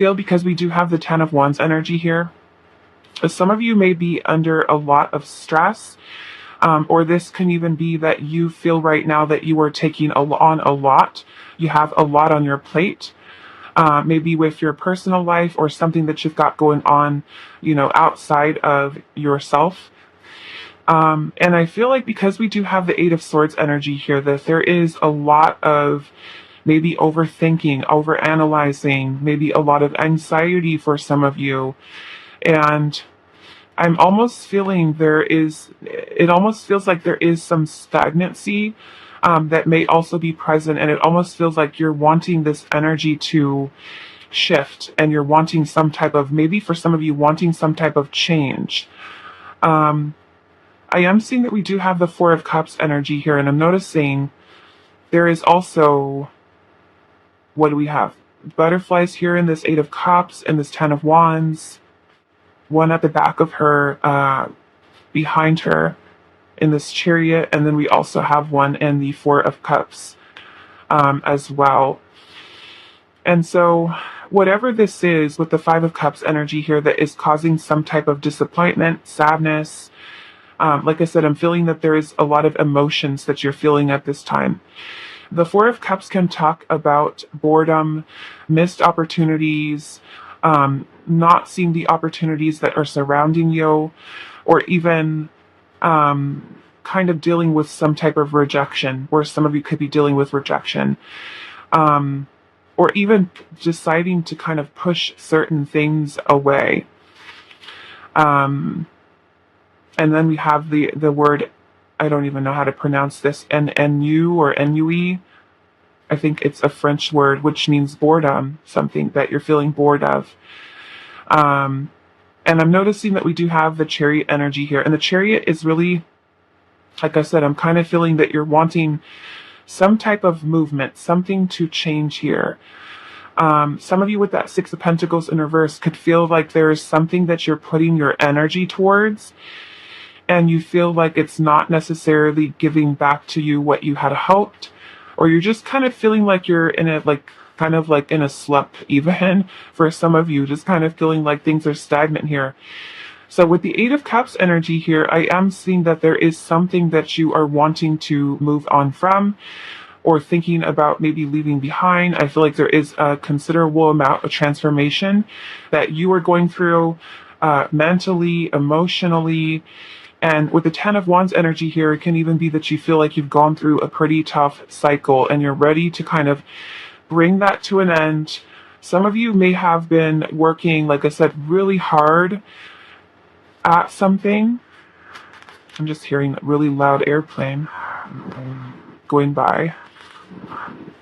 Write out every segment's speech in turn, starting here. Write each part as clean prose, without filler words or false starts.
Feel because we do have the Ten of Wands energy here. Some of you may be under a lot of stress, or this can even be that you feel right now that you are taking on a lot. You have a lot on your plate, maybe with your personal life or something that you've got going on, outside of yourself. And I feel like because we do have the Eight of Swords energy here, that there is a lot of maybe overthinking, overanalyzing, maybe a lot of anxiety for some of you. And I'm almost feeling it almost feels like there is some stagnancy that may also be present. And it almost feels like you're wanting this energy to shift and you're wanting some type of, maybe for some of you, wanting some type of change. I am seeing that we do have the Four of Cups energy here, and I'm noticing there is also, what do we have? Butterflies here in this Eight of Cups and this Ten of Wands. One at the back of her, behind her in this Chariot, and then we also have one in the Four of Cups as well. And so whatever this is with the Five of Cups energy here that is causing some type of disappointment, sadness, like I said, I'm feeling that there is a lot of emotions that you're feeling at this time. The Four of Cups can talk about boredom, missed opportunities, not seeing the opportunities that are surrounding you, or even kind of dealing with some type of rejection, where some of you could be dealing with rejection, or even deciding to kind of push certain things away. And then we have the word, I don't even know how to pronounce this, ennui or ennui. I think it's a French word, which means boredom, something that you're feeling bored of. And I'm noticing that we do have the Chariot energy here. And the Chariot is really, like I said, I'm kind of feeling that you're wanting some type of movement, something to change here. Some of you with that Six of Pentacles in reverse could feel like there is something that you're putting your energy towards, and you feel like it's not necessarily giving back to you what you had hoped, or you're just kind of feeling like you're in a, kind of like in a slump even for some of you, just kind of feeling like things are stagnant here. So with the Eight of Cups energy here, I am seeing that there is something that you are wanting to move on from, or thinking about maybe leaving behind. I feel like there is a considerable amount of transformation that you are going through, mentally, emotionally. And with the Ten of Wands energy here, it can even be that you feel like you've gone through a pretty tough cycle and you're ready to kind of bring that to an end. Some of you may have been working, like I said, really hard at something. I'm just hearing a really loud airplane going by.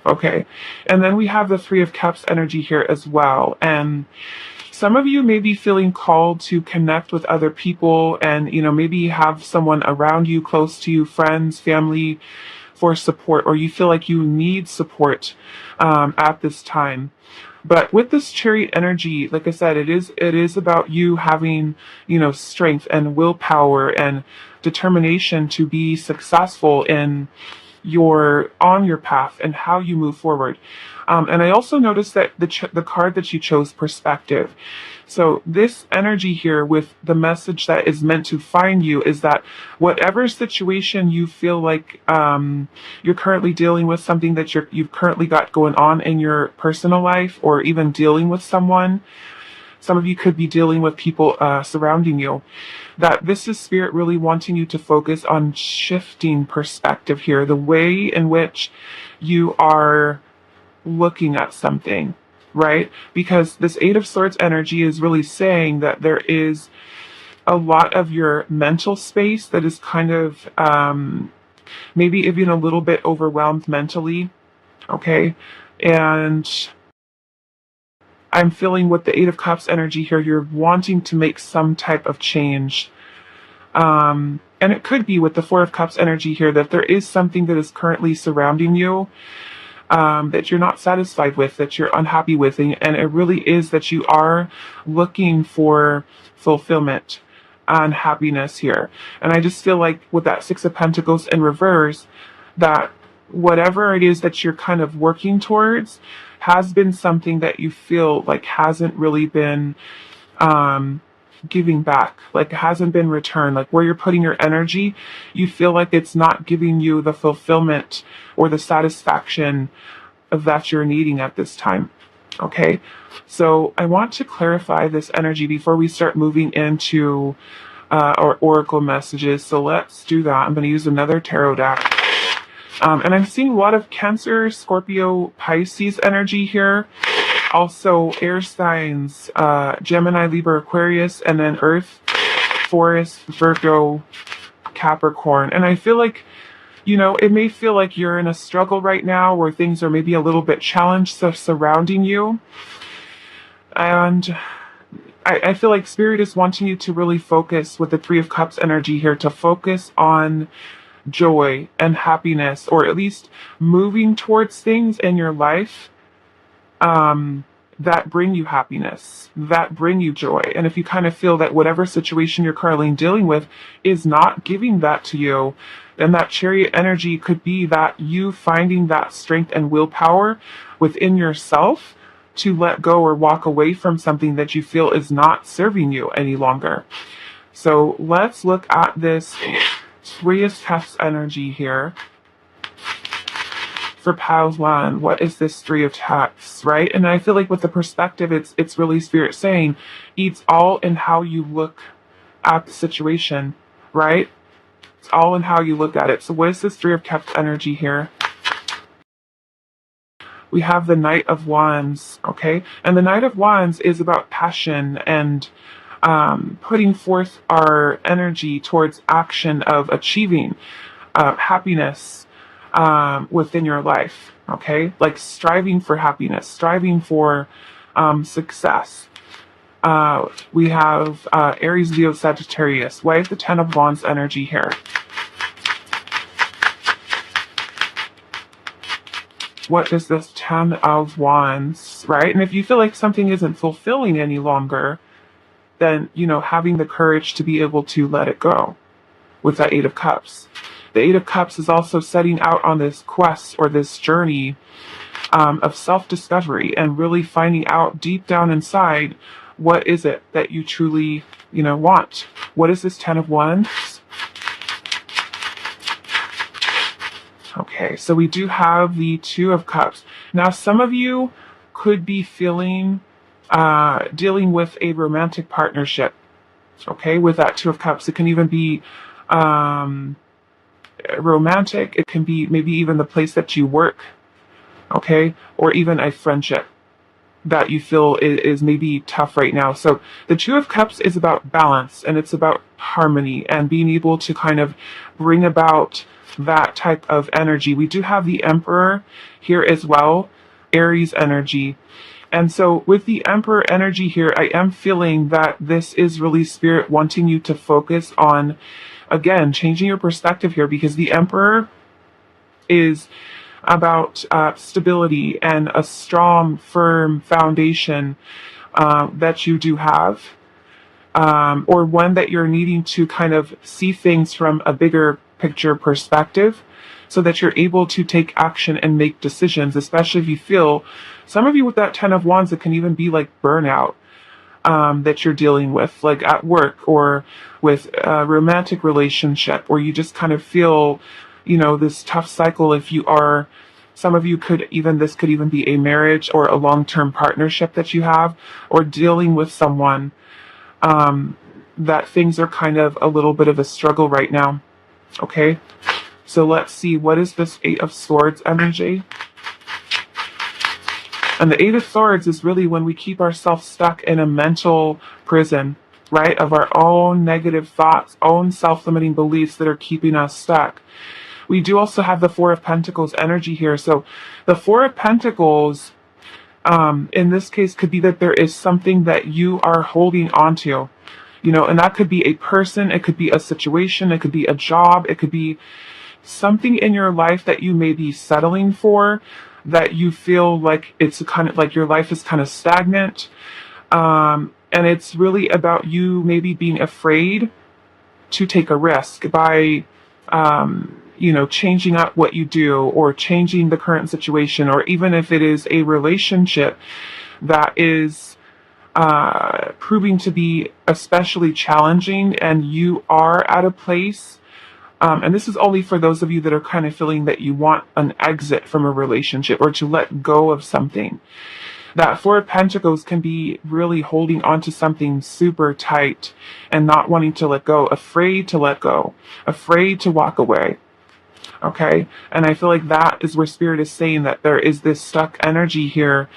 Okay. And then we have the Three of Cups energy here as well. And some of you may be feeling called to connect with other people and, maybe have someone around you, close to you, friends, family, for support, or you feel like you need support at this time. But with this Chariot energy, like I said, it is about you having, strength and willpower and determination to be successful on your path and how you move forward. And I also noticed that the card that you chose, perspective. So this energy here with the message that is meant to find you is that whatever situation you feel like you're currently dealing with, something that you've currently got going on in your personal life, or even dealing with someone. Some of you could be dealing with people surrounding you. That this is Spirit really wanting you to focus on shifting perspective here, the way in which you are looking at something, right? Because this Eight of Swords energy is really saying that there is a lot of your mental space that is kind of maybe even a little bit overwhelmed mentally, okay? And I'm feeling with the Eight of Cups energy here, you're wanting to make some type of change. And it could be with the Four of Cups energy here that there is something that is currently surrounding you that you're not satisfied with, that you're unhappy with, and it really is that you are looking for fulfillment and happiness here. And I just feel like with that Six of Pentacles in reverse, that whatever it is that you're kind of working towards, has been something that you feel like hasn't really been giving back, like it hasn't been returned, like where you're putting your energy, you feel like it's not giving you the fulfillment or the satisfaction of that you're needing at this time. Okay, so I want to clarify this energy before we start moving into our oracle messages. So let's do that. I'm going to use another tarot deck. And I'm seeing a lot of Cancer, Scorpio, Pisces energy here. Also air signs, Gemini, Libra, Aquarius, and then Earth, Forest, Virgo, Capricorn. And I feel like, it may feel like you're in a struggle right now where things are maybe a little bit challenged surrounding you. And I feel like Spirit is wanting you to really focus with the Three of Cups energy here, to focus on joy and happiness, or at least moving towards things in your life that bring you happiness, that bring you joy. And if you kind of feel that whatever situation you're currently dealing with is not giving that to you, then that Chariot energy could be that you finding that strength and willpower within yourself to let go or walk away from something that you feel is not serving you any longer. So let's look at this Three of Cups energy here. For pile one, what is this Three of Cups, right? And I feel like with the perspective, it's really Spirit saying it's all in how you look at the situation, right? It's all in how you look at it. So what is this Three of Cups energy here? We have the Knight of Wands, okay? And the Knight of Wands is about passion and putting forth our energy towards action of achieving happiness within your life, okay? Like striving for happiness, striving for success. We have Aries, Leo, Sagittarius. Why is the Ten of Wands energy here? What is this Ten of Wands, right? And if you feel like something isn't fulfilling any longer, then, having the courage to be able to let it go with that Eight of Cups. The Eight of Cups is also setting out on this quest or this journey of self-discovery and really finding out deep down inside, what is it that you truly, want? What is this Ten of Wands? Okay, so we do have the Two of Cups. Now, some of you could be feeling, dealing with a romantic partnership, okay, with that Two of Cups. It can even be romantic. It can be maybe even the place that you work, okay, or even a friendship that you feel is maybe tough right now. So the Two of Cups is about balance, and it's about harmony and being able to kind of bring about that type of energy. We do have the Emperor here as well, Aries energy. And so with the Emperor energy here, I am feeling that this is really Spirit wanting you to focus on, again, changing your perspective here, because the Emperor is about stability and a strong, firm foundation that you do have, or one that you're needing to kind of see things from a bigger picture perspective, so that you're able to take action and make decisions, especially if you feel, some of you with that Ten of Wands, it can even be like burnout that you're dealing with, like at work or with a romantic relationship, or you just kind of feel, this tough cycle. If you are, some of you this could even be a marriage or a long-term partnership that you have, or dealing with someone that things are kind of a little bit of a struggle right now. Okay, so let's see, what is this Eight of Swords energy? And the Eight of Swords is really when we keep ourselves stuck in a mental prison, right, of our own negative thoughts, own self-limiting beliefs that are keeping us stuck. We do also have the Four of Pentacles energy here. So the Four of Pentacles, in this case, could be that there is something that you are holding on to, and that could be a person, it could be a situation, it could be a job, it could be something in your life that you may be settling for, that you feel like it's kind of like your life is kind of stagnant. And it's really about you maybe being afraid to take a risk by, changing up what you do or changing the current situation, or even if it is a relationship that is proving to be especially challenging, and you are at a place, and this is only for those of you that are kind of feeling that you want an exit from a relationship or to let go of something. That Four of Pentacles can be really holding on to something super tight and not wanting to let go, afraid to let go, afraid to walk away. Okay? And I feel like that is where Spirit is saying that there is this stuck energy here,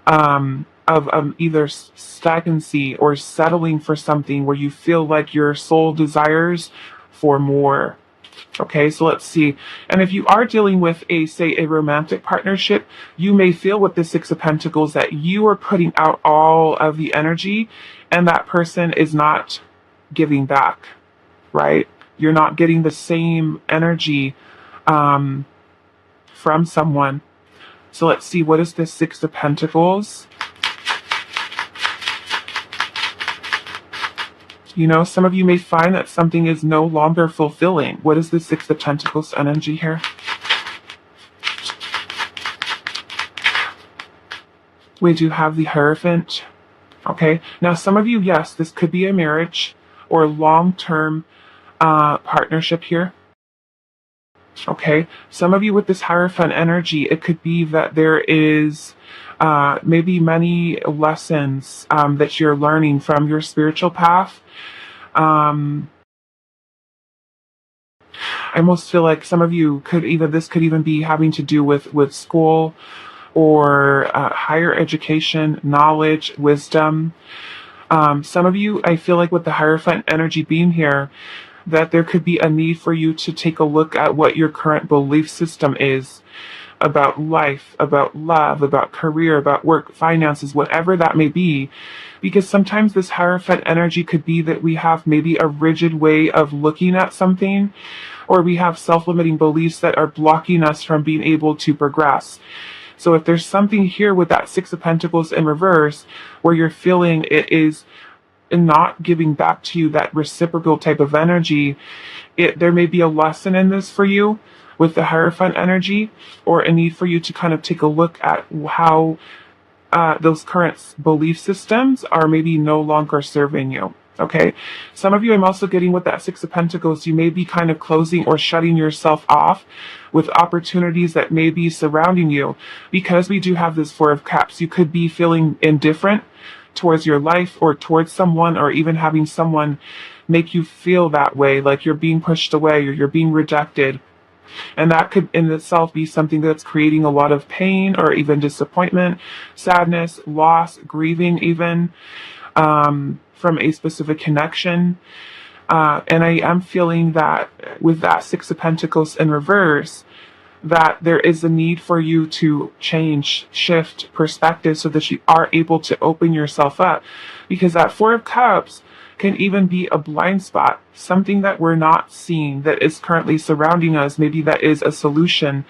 of either stagnancy or settling for something where you feel like your soul desires for more. Okay, so let's see. And if you are dealing with say a romantic partnership, you may feel with the Six of Pentacles that you are putting out all of the energy and that person is not giving back, right? You're not getting the same energy from someone. So let's see, what is this Six of Pentacles? Some of you may find that something is no longer fulfilling. What is the Six of Pentacles energy here? We do have the Hierophant. Okay. Now, some of you, yes, this could be a marriage or long-term partnership here. Okay. Some of you with this Hierophant energy, it could be that there is maybe many lessons that you're learning from your spiritual path. I almost feel like some of you this could even be having to do with school or higher education, knowledge, wisdom. Some of you, I feel like with the Hierophant energy being here, that there could be a need for you to take a look at what your current belief system is about life, about love, about career, about work, finances, whatever that may be. Because sometimes this Hierophant energy could be that we have maybe a rigid way of looking at something, or we have self-limiting beliefs that are blocking us from being able to progress. So if there's something here with that Six of Pentacles in reverse, where you're feeling it is not giving back to you that reciprocal type of energy, there may be a lesson in this for you with the Hierophant energy, or a need for you to kind of take a look at how those current belief systems are maybe no longer serving you. Okay. Some of you, I'm also getting with that Six of Pentacles, you may be kind of closing or shutting yourself off with opportunities that may be surrounding you. Because we do have this Four of Cups, you could be feeling indifferent towards your life or towards someone, or even having someone make you feel that way, like you're being pushed away or you're being rejected. And that could in itself be something that's creating a lot of pain or even disappointment, sadness, loss, grieving even from a specific connection. And I am feeling that with that Six of Pentacles in reverse, that there is a need for you to change, shift perspective so that you are able to open yourself up. Because that Four of Cups can even be a blind spot, something that we're not seeing that is currently surrounding us. Maybe that is a solution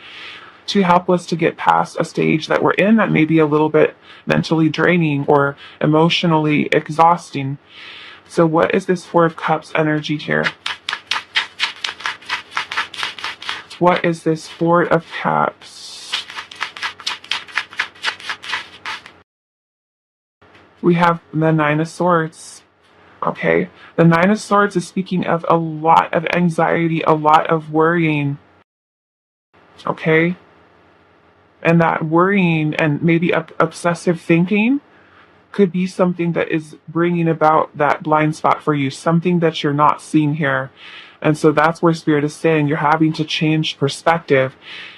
to help us to get past a stage that we're in that may be a little bit mentally draining or emotionally exhausting. So what is this Four of Cups energy here? What is this Four of Cups? We have the Nine of Swords. Okay, the Nine of Swords is speaking of a lot of anxiety, a lot of worrying. Okay, and that worrying and maybe obsessive thinking could be something that is bringing about that blind spot for you, something that you're not seeing here. And so that's where Spirit is saying you're having to change perspective.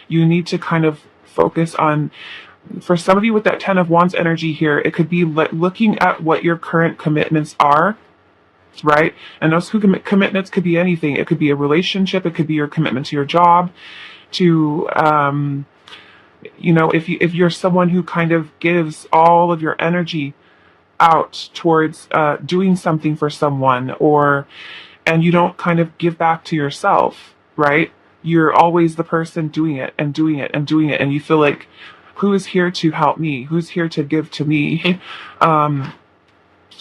You need to kind of focus on, for some of you with that Ten of Wands energy here, it could be looking at what your current commitments are, right? And those commitments could be anything. It could be a relationship. It could be your commitment to your job, to, if you're someone who kind of gives all of your energy out towards doing something for someone, and you don't kind of give back to yourself, right? You're always the person doing it and doing it and doing it, and you feel like, who is here to help me? Who's here to give to me?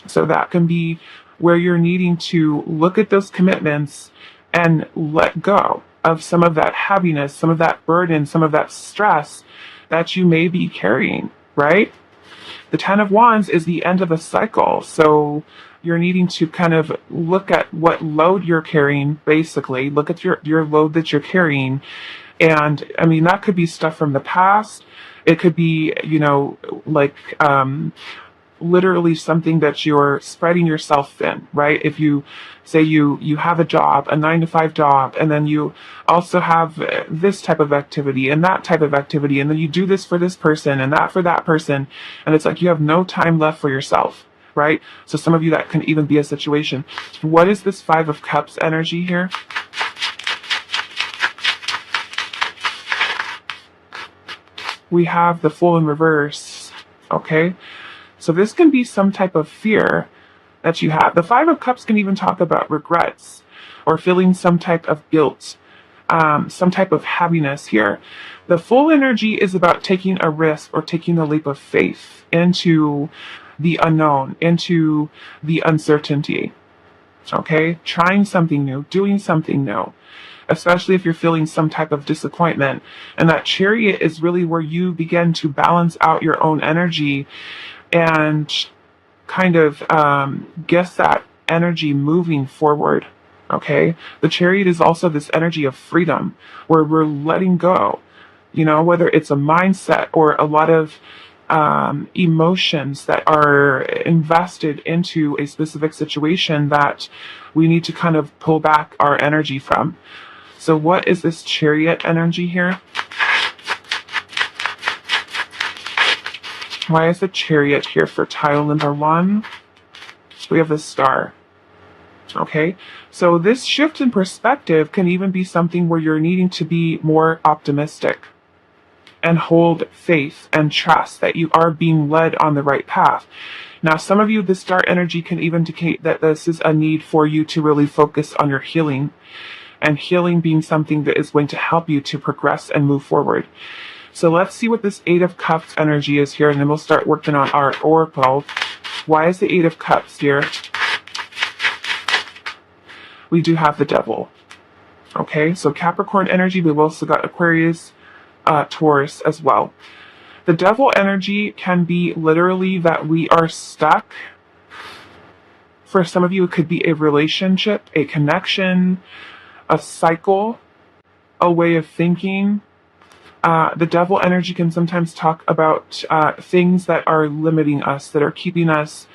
So that can be where you're needing to look at those commitments and let go. of some of that heaviness, some of that burden, some of that stress that you may be carrying, right? The Ten of Wands is the end of a cycle. So you're needing to kind of look at what load you're carrying, basically. Look at your load that you're carrying. And I mean, that could be stuff from the past. It could be, like, literally something that you're spreading yourself thin, right? If you say you have a job, a 9 to 5 job, and then you also have this type of activity and that type of activity, and then you do this for this person and that for that person, and it's like you have no time left for yourself, right? So some of you, that can even be a situation. What is this Five of Cups energy here? We have the Fool in reverse, okay? So this can be some type of fear that you have. The Five of Cups can even talk about regrets or feeling some type of guilt, some type of heaviness here. The Fool energy is about taking a risk or taking a leap of faith into the unknown, into the uncertainty, okay? Trying something new, doing something new, especially if you're feeling some type of disappointment. And that Chariot is really where you begin to balance out your own energy and kind of get that energy moving forward, okay? The Chariot is also this energy of freedom, where we're letting go, whether it's a mindset or a lot of emotions that are invested into a specific situation that we need to kind of pull back our energy from. So what is this Chariot energy here? Why is the Chariot here for tile number 1? We have the Star. Okay, so this shift in perspective can even be something where you're needing to be more optimistic and hold faith and trust that you are being led on the right path. Now, some of you, the Star energy can even indicate that this is a need for you to really focus on your healing, and healing being something that is going to help you to progress and move forward. So let's see what this Eight of Cups energy is here, and then we'll start working on our oracle. Why is the Eight of Cups here? We do have the Devil. Okay, so Capricorn energy, we've also got Aquarius, Taurus as well. The Devil energy can be literally that we are stuck. For some of you, it could be a relationship, a connection, a cycle, a way of thinking. The Devil energy can sometimes talk about things that are limiting us, that are keeping us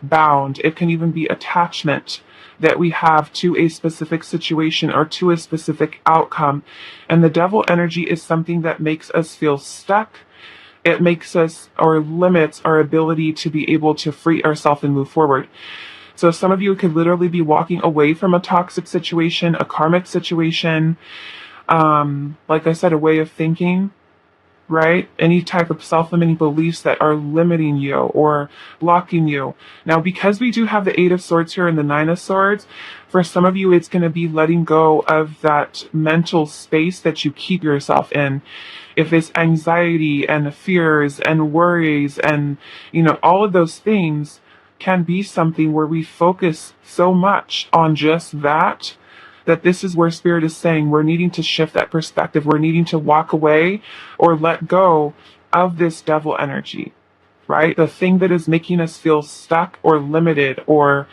bound. It can even be attachment that we have to a specific situation or to a specific outcome. And the Devil energy is something that makes us feel stuck. It makes us, or limits our ability to be able to free ourselves and move forward. So some of you could literally be walking away from a toxic situation, a karmic situation, like I said, a way of thinking, right? Any type of self-limiting beliefs that are limiting you or blocking you. Now, because we do have the Eight of Swords here and the Nine of Swords, for some of you, it's going to be letting go of that mental space that you keep yourself in. If it's anxiety and fears and worries and, all of those things can be something where we focus so much on just that this is where Spirit is saying we're needing to shift that perspective. We're needing to walk away or let go of this Devil energy, right? The thing that is making us feel stuck or limited, or,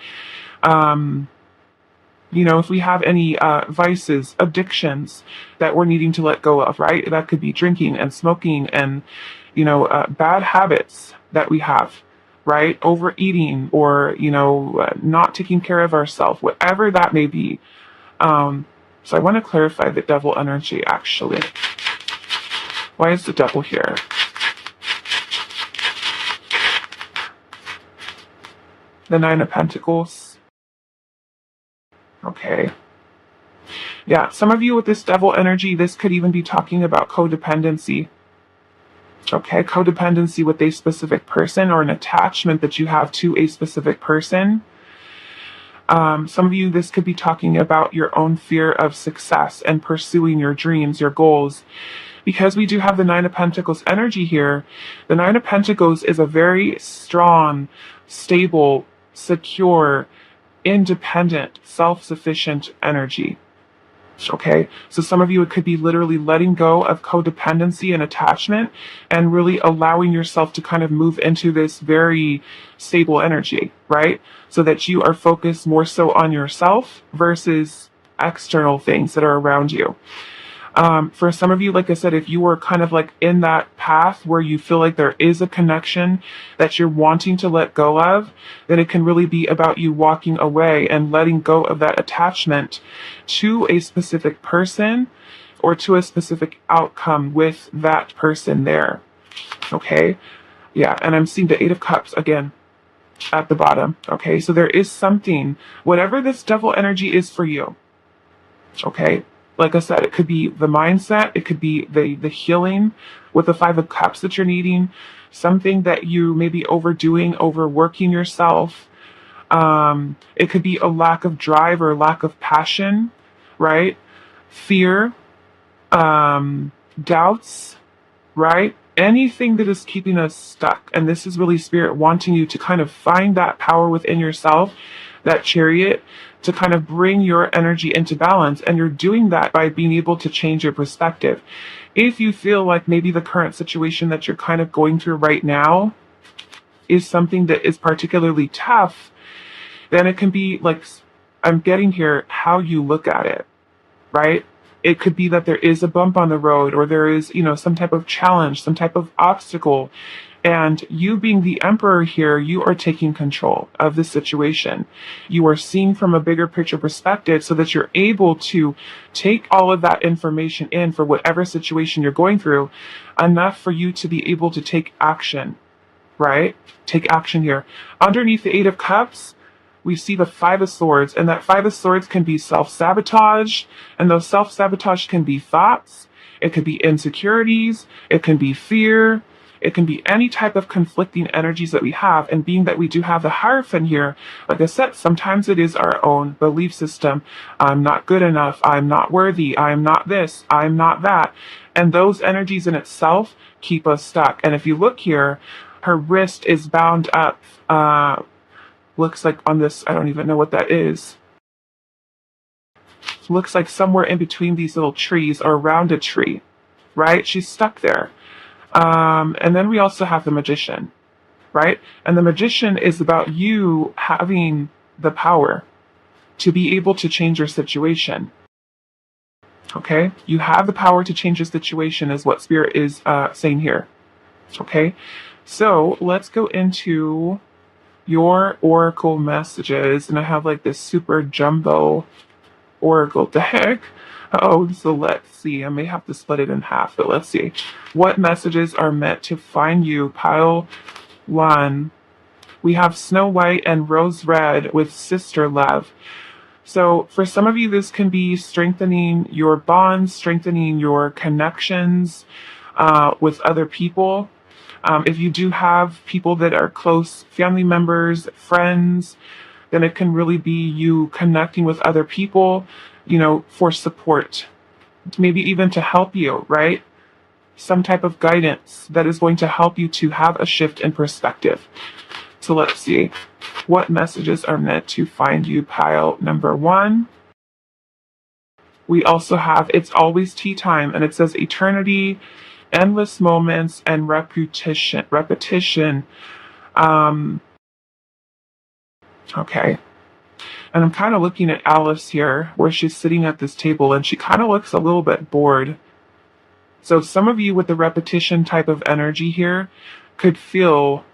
if we have any vices, addictions that we're needing to let go of, right? That could be drinking and smoking and, bad habits that we have, right? Overeating or, not taking care of ourselves, whatever that may be. So I want to clarify the Devil energy, actually. Why is the Devil here? The Nine of Pentacles. Okay. Yeah, some of you with this Devil energy, this could even be talking about codependency. Okay, codependency with a specific person, or an attachment that you have to a specific person. Some of you, this could be talking about your own fear of success and pursuing your dreams, your goals. Because we do have the Nine of Pentacles energy here, the Nine of Pentacles is a very strong, stable, secure, independent, self-sufficient energy. Okay, so some of you, it could be literally letting go of codependency and attachment and really allowing yourself to kind of move into this very stable energy, right? So that you are focused more so on yourself versus external things that are around you. For some of you, like I said, if you were kind of like in that path where you feel like there is a connection that you're wanting to let go of, then it can really be about you walking away and letting go of that attachment to a specific person or to a specific outcome with that person there. Okay? Yeah, and I'm seeing the Eight of Cups again at the bottom. Okay, so there is something, whatever this devil energy is for you. Okay, like I said, it could be the mindset, it could be the healing with the Five of Cups that you're needing, something that you may be overdoing, overworking yourself. It could be a lack of drive or lack of passion, right? Fear, doubts, right? Anything that is keeping us stuck. And this is really Spirit wanting you to kind of find that power within yourself, that chariot, to kind of bring your energy into balance. And you're doing that by being able to change your perspective. If you feel like maybe the current situation that you're kind of going through right now is something that is particularly tough, then it can be like, I'm getting here, how you look at it, right? It could be that there is a bump on the road, or there is, some type of challenge, some type of obstacle. And you being the emperor here, you are taking control of the situation. You are seeing from a bigger picture perspective so that you're able to take all of that information in for whatever situation you're going through, enough for you to be able to take action, right? Take action here. Underneath the Eight of Cups, we see the Five of Swords, and that Five of Swords can be self-sabotage, and those self-sabotage can be thoughts, it could be insecurities, it can be fear, it can be any type of conflicting energies that we have. And being that we do have the Hierophant here, like I said, sometimes it is our own belief system. I'm not good enough, I'm not worthy, I'm not this, I'm not that. And those energies in itself keep us stuck. And if you look here, her wrist is bound up, looks like on this, I don't even know what that is. Looks like somewhere in between these little trees or around a tree, right? She's stuck there. And then we also have the Magician, right? And the Magician is about you having the power to be able to change your situation. Okay? You have the power to change your situation is what Spirit is saying here. Okay? So let's go into your oracle messages, and I have like this super jumbo oracle deck. Oh, so let's see. I may have to split it in half, but let's see. What messages are meant to find you? Pile 1. We have Snow White and Rose Red with Sister Love. So for some of you, this can be strengthening your bonds, strengthening your connections with other people. If you do have people that are close family members, friends, then it can really be you connecting with other people, for support, maybe even to help you, right? Some type of guidance that is going to help you to have a shift in perspective. So let's see. What messages are meant to find you? Pile number 1. We also have It's Always Tea Time, and it says eternity, endless moments, and repetition. Okay. And I'm kind of looking at Alice here, where she's sitting at this table, and she kind of looks a little bit bored. So some of you with the repetition type of energy here could feel,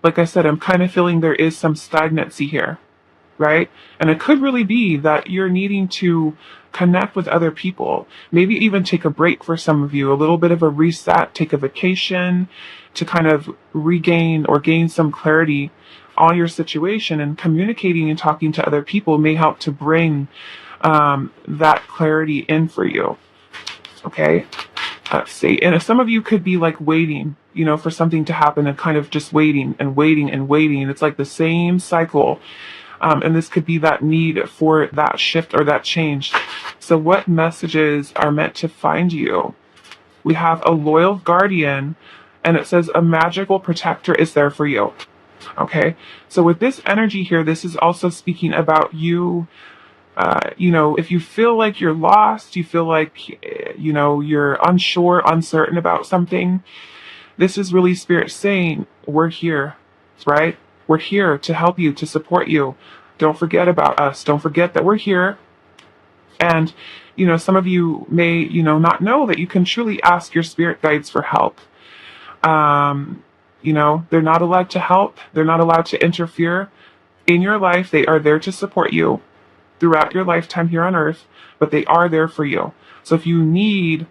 like I said, I'm kind of feeling there is some stagnancy here, right? And it could really be that you're needing to connect with other people, maybe even take a break for some of you, a little bit of a reset, take a vacation to kind of regain or gain some clarity on your situation. And communicating and talking to other people may help to bring that clarity in for you. Okay, let's see. And some of you could be like waiting, for something to happen, and kind of just waiting and waiting and waiting. It's like the same cycle. And this could be that need for that shift or that change. So what messages are meant to find you? We have a loyal guardian, and it says a magical protector is there for you. Okay, so with this energy here, this is also speaking about you If you feel like you're lost, you feel like, you're unsure, uncertain about something, this is really Spirit saying, we're here, right? We're here to help you, to support you. Don't forget about us. Don't forget that we're here. And, some of you may, not know that you can truly ask your spirit guides for help. They're not allowed to help. They're not allowed to interfere in your life. They are there to support you throughout your lifetime here on earth, but they are there for you. So if you need,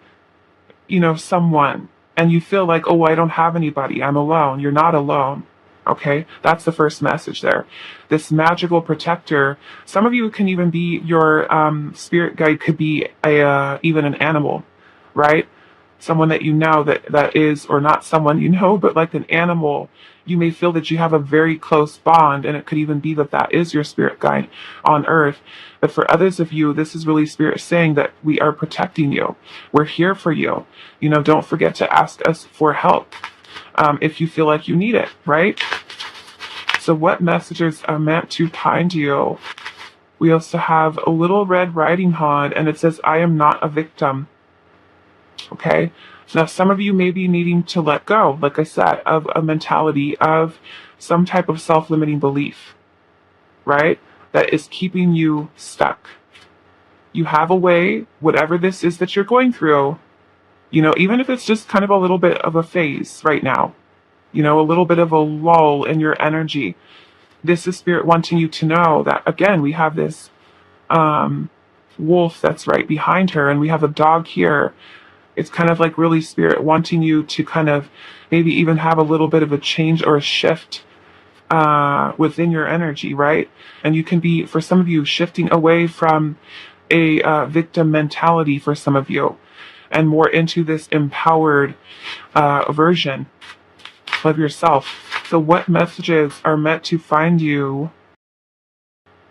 someone and you feel like, oh, I don't have anybody, I'm alone, you're not alone. Okay, that's the first message there. This magical protector. Some of you can even be your spirit guide. Could be even an animal, right? Someone that that is, or not someone but like an animal. You may feel that you have a very close bond, and it could even be that that is your spirit guide on Earth. But for others of you, this is really Spirit saying that we are protecting you. We're here for you. Don't forget to ask us for help. If you feel like you need it, right? So what messages are meant to find you? We also have a little Red Riding Hood, and it says, I am not a victim. Okay? Now, some of you may be needing to let go, like I said, of a mentality of some type of self-limiting belief, right? That is keeping you stuck. You have a way, whatever this is that you're going through, even if it's just kind of a little bit of a phase right now, a little bit of a lull in your energy. This is Spirit wanting you to know that, again, we have this wolf that's right behind her, and we have a dog here. It's kind of like really Spirit wanting you to kind of maybe even have a little bit of a change or a shift within your energy, right? And you can be, for some of you, shifting away from a victim mentality for some of you, and more into this empowered version of yourself. So what messages are meant to find you?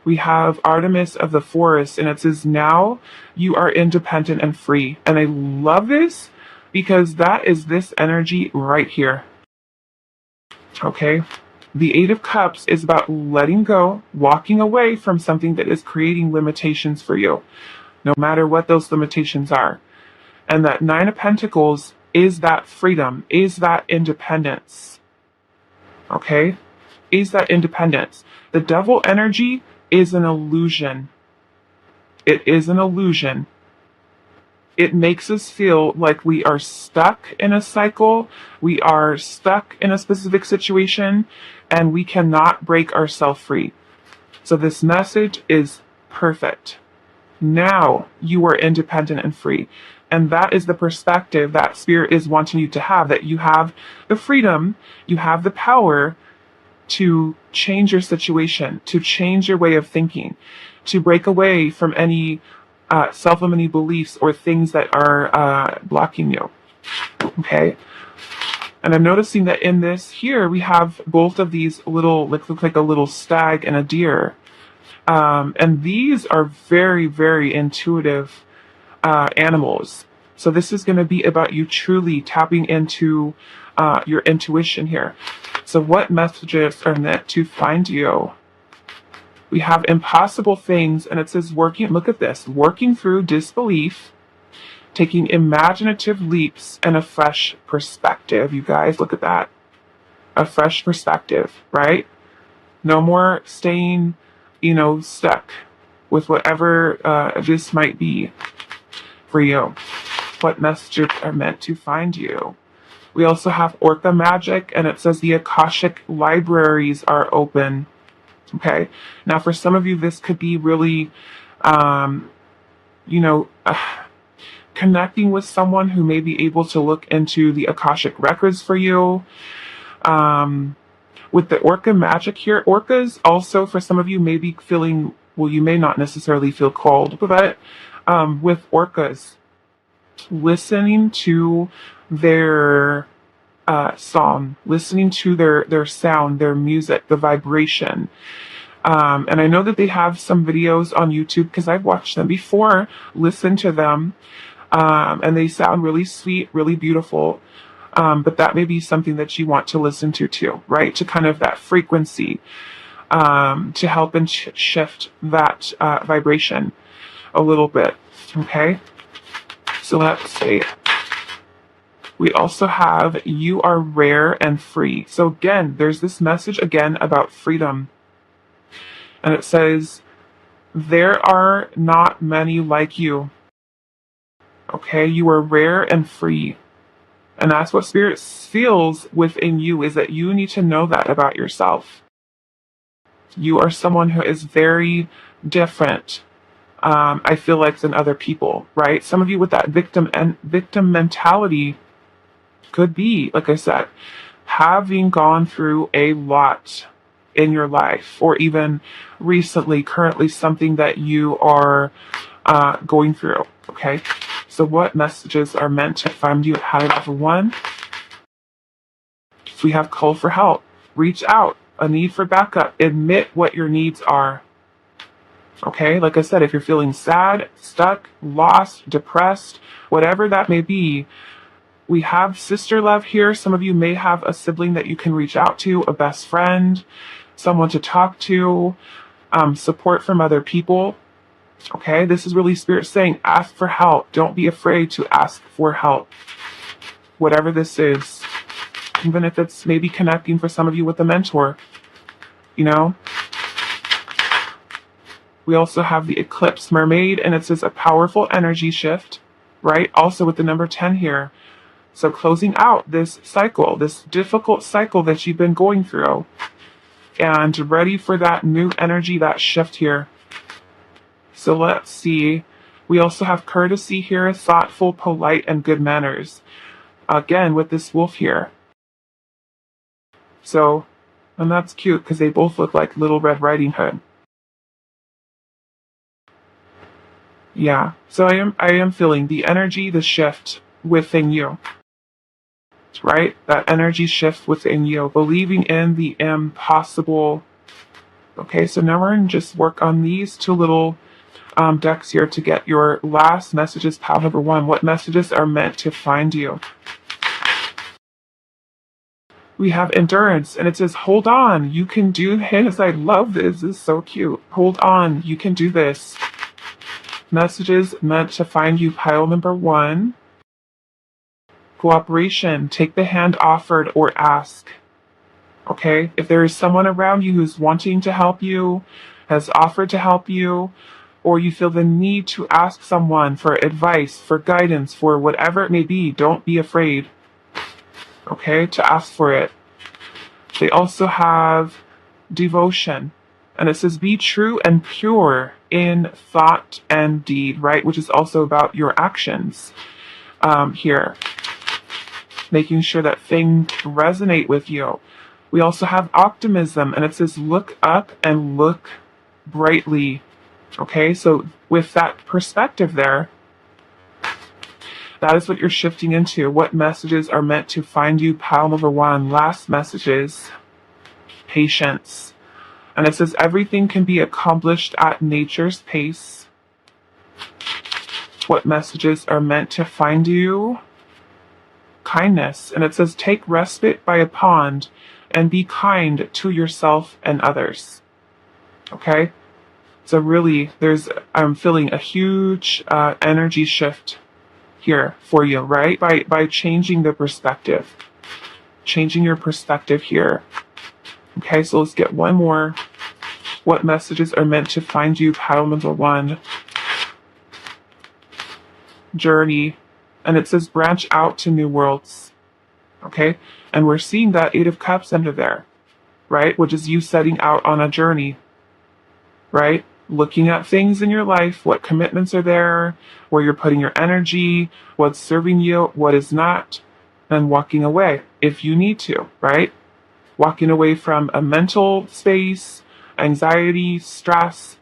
We have Artemis of the Forest, and it says, now you are independent and free. And I love this because that is this energy right here. Okay? The Eight of Cups is about letting go, walking away from something that is creating limitations for you, no matter what those limitations are. And that Nine of Pentacles is that freedom, is that independence. Okay? Is that independence. The Devil energy is an illusion. It is an illusion. It makes us feel like we are stuck in a cycle, we are stuck in a specific situation, and we cannot break ourselves free. So this message is perfect. Now you are independent and free. And that is the perspective that Spirit is wanting you to have, that you have the freedom, you have the power to change your situation, to change your way of thinking, to break away from any self-limiting beliefs or things that are blocking you. Okay? And I'm noticing that in this here, we have both of these little, look like a little stag and a deer. And these are very, very intuitive animals. So this is going to be about you truly tapping into your intuition here. So what messages are meant to find you? We have impossible things, and it says look at this, working through disbelief, taking imaginative leaps, and a fresh perspective. You guys, look at that. A fresh perspective, right? No more staying, stuck with whatever this might be for you. What messages are meant to find you? We also have Orca magic, and it says the Akashic libraries are open. Okay. Now, for some of you, this could be really, connecting with someone who may be able to look into the Akashic records for you. With the Orca magic here, orcas also, for some of you, may be feeling, well, you may not necessarily feel cold, but with orcas, listening to their song, listening to their sound, their music, the vibration. And I know that they have some videos on YouTube because I've watched them before, listened to them, and they sound really sweet, really beautiful. But that may be something that you want to listen to too, right? To kind of that frequency. to help and shift that vibration a little bit. Okay, so let's see. We also have, you are rare and free. So again, there's this message again about freedom. And it says, there are not many like you. Okay, you are rare and free. And that's what Spirit feels within you, is that you need to know that about yourself. You are someone who is very different, I feel like, than other people, right? Some of you with that victim mentality could be, like I said, having gone through a lot in your life, or even recently, currently, something that you are going through. Okay, so what messages are meant to find you? High level 1. So we have call for help, reach out, a need for backup, admit what your needs are. Okay, like I said, if you're feeling sad, stuck, lost, depressed, whatever that may be, we have sister love here. Some of you may have a sibling that you can reach out to, a best friend, someone to talk to, support from other people. Okay, this is really Spirit saying, ask for help. Don't be afraid to ask for help. Whatever this is, even if it's maybe connecting for some of you with a mentor, you know. We also have the Eclipse Mermaid, and it says a powerful energy shift, right? Also with the number 10 here. So closing out this cycle, this difficult cycle that you've been going through, and ready for that new energy, that shift here. So let's see. We also have courtesy here, thoughtful, polite, and good manners. Again, with this wolf here. So, and that's cute because they both look like Little Red Riding Hood. Yeah, so I am feeling the energy, the shift within you. Right? That energy shift within you, believing in the impossible. Okay, so now we're going to just work on these two little decks here to get your last messages. Pile number 1, what messages are meant to find you? We have endurance, and it says, hold on, you can do this. I love this. This is so cute. Hold on, you can do this. Messages meant to find you. Pile number 1. Cooperation. Take the hand offered or ask. Okay? If there is someone around you who's wanting to help you, has offered to help you, or you feel the need to ask someone for advice, for guidance, for whatever it may be, don't be afraid. Okay? To ask for it. They also have devotion. And it says, be true and pure in thought and deed, right? Which is also about your actions here. Making sure that things resonate with you. We also have optimism, and it says, look up and look brightly. Okay, so with that perspective there, that is what you're shifting into. What messages are meant to find you? Pile number 1, last messages. Patience. And it says everything can be accomplished at nature's pace. What messages are meant to find you? Kindness. And it says take respite by a pond and be kind to yourself and others. Okay? So really, I'm feeling a huge energy shift here for you, right? By changing the perspective. Changing your perspective here. Okay, so let's get one more. What messages are meant to find you? Pile number 1. Journey. And it says branch out to new worlds. Okay? And we're seeing that 8 of Cups under there. Right? Which is you setting out on a journey. Right? Looking at things in your life, what commitments are there, where you're putting your energy, what's serving you, what is not, and walking away if you need to, right? Walking away from a mental space, anxiety, stress,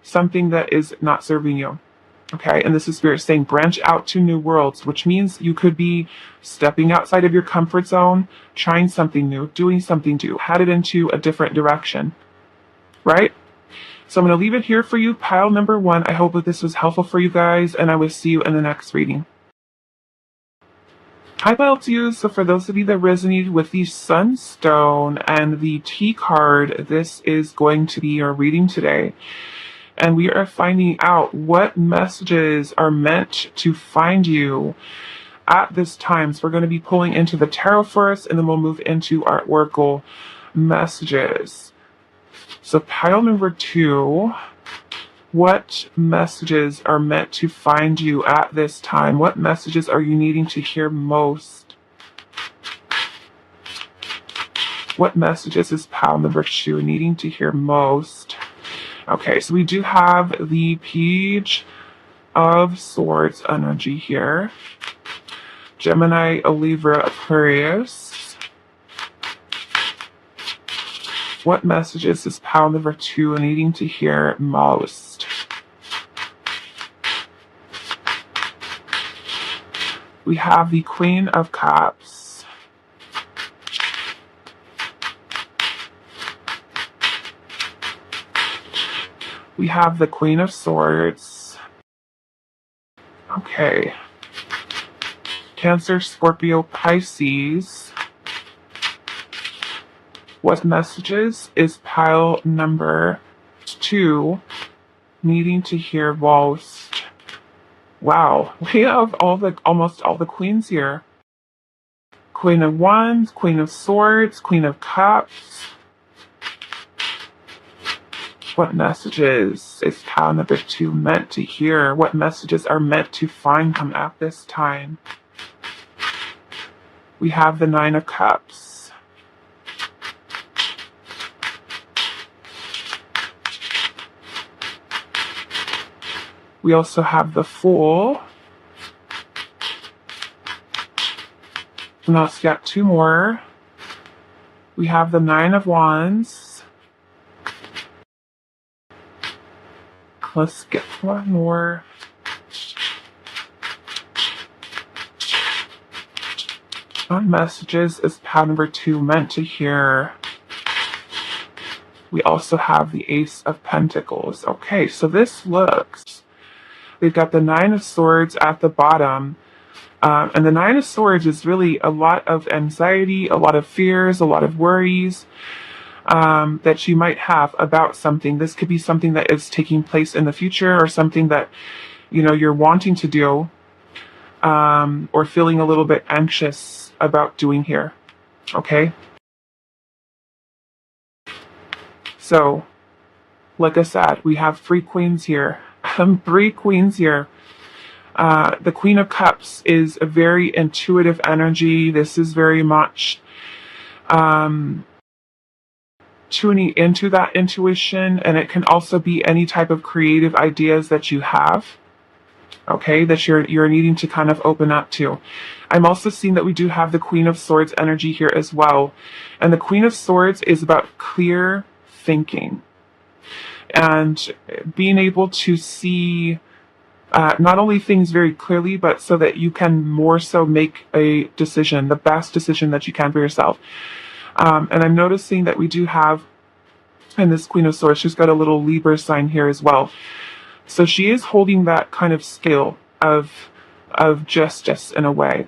something that is not serving you. Okay, and this is Spirit saying branch out to new worlds, which means you could be stepping outside of your comfort zone, trying something new, doing something new, headed into a different direction. Right? So I'm going to leave it here for you, pile number 1. I hope that this was helpful for you guys, and I will see you in the next reading. Hi, Beltuse. So for those of you that resonated with the Sunstone and the T card, this is going to be your reading today. And we are finding out what messages are meant to find you at this time. So we're going to be pulling into the tarot first, and then we'll move into our oracle messages. So pile number 2, what messages are meant to find you at this time? What messages are you needing to hear most? What messages is pile number 2 needing to hear most? Okay, so we do have the Page of Swords energy here. Gemini, Libra, Aquarius. What messages is pile number 2 needing to hear most? We have the Queen of Cups. We have the Queen of Swords. Okay. Cancer, Scorpio, Pisces. What messages is pile number 2 needing to hear most? Wow, we have almost all the queens here. Queen of Wands, Queen of Swords, Queen of Cups. What messages is pile number 2 meant to hear? What messages are meant to find them at this time? We have the 9 of Cups. We also have the Fool. Let's get 2 more. We have the 9 of Wands. Let's get 1 more. What messages is pile number 2 meant to hear? We also have the Ace of Pentacles. Okay, so this looks, we've got the 9 of Swords at the bottom. And the 9 of Swords is really a lot of anxiety, a lot of fears, a lot of worries that you might have about something. This could be something that is taking place in the future, or something that, you know, you're wanting to do, or feeling a little bit anxious about doing here. Okay? So, like I said, we have 3 queens here. 3 queens here. The Queen of Cups is a very intuitive energy. This is very much tuning into that intuition, and it can also be any type of creative ideas that you have, okay, that you're needing to kind of open up to. I'm also seeing that we do have the Queen of Swords energy here as well. And the Queen of Swords is about clear thinking and being able to see not only things very clearly, but so that you can more so make a decision, the best decision that you can for yourself. And I'm noticing that we do have, in this Queen of Swords, she's got a little Libra sign here as well. So she is holding that kind of scale of justice in a way.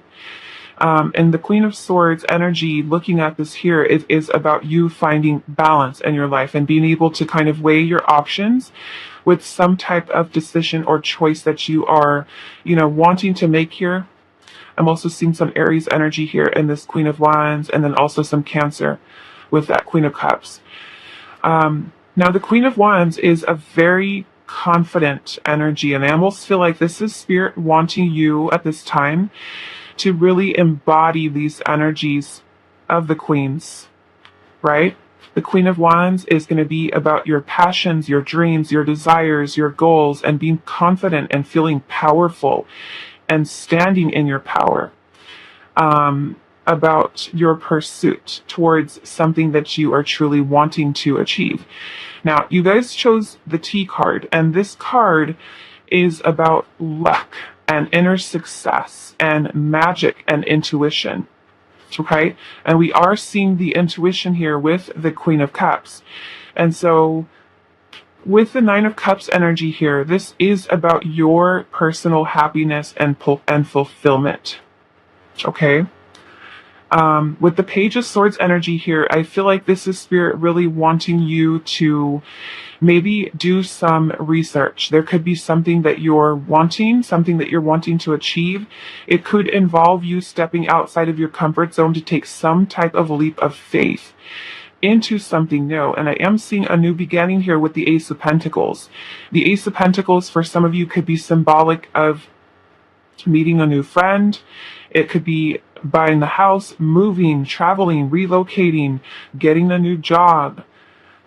And the Queen of Swords energy, looking at this here, is about you finding balance in your life and being able to kind of weigh your options with some type of decision or choice that you are, you know, wanting to make here. I'm also seeing some Aries energy here in this Queen of Wands, and then also some Cancer with that Queen of Cups. Now, the Queen of Wands is a very confident energy, and I almost feel like this is Spirit wanting you at this time to really embody these energies of the Queens, right? The Queen of Wands is going to be about your passions, your dreams, your desires, your goals, and being confident and feeling powerful and standing in your power, about your pursuit towards something that you are truly wanting to achieve. Now, you guys chose the T card, and this card is about luck and inner success and magic and intuition. Okay? And we are seeing the intuition here with the Queen of Cups. And so, with the 9 of Cups energy here, this is about your personal happiness and fulfillment. Okay. With the Page of Swords energy here, I feel like this is Spirit really wanting you to maybe do some research. There could be something that you're wanting, something that you're wanting to achieve. It could involve you stepping outside of your comfort zone to take some type of leap of faith into something new. And I am seeing a new beginning here with the Ace of Pentacles. The Ace of Pentacles for some of you could be symbolic of meeting a new friend. It could be buying the house, moving, traveling, relocating, getting a new job.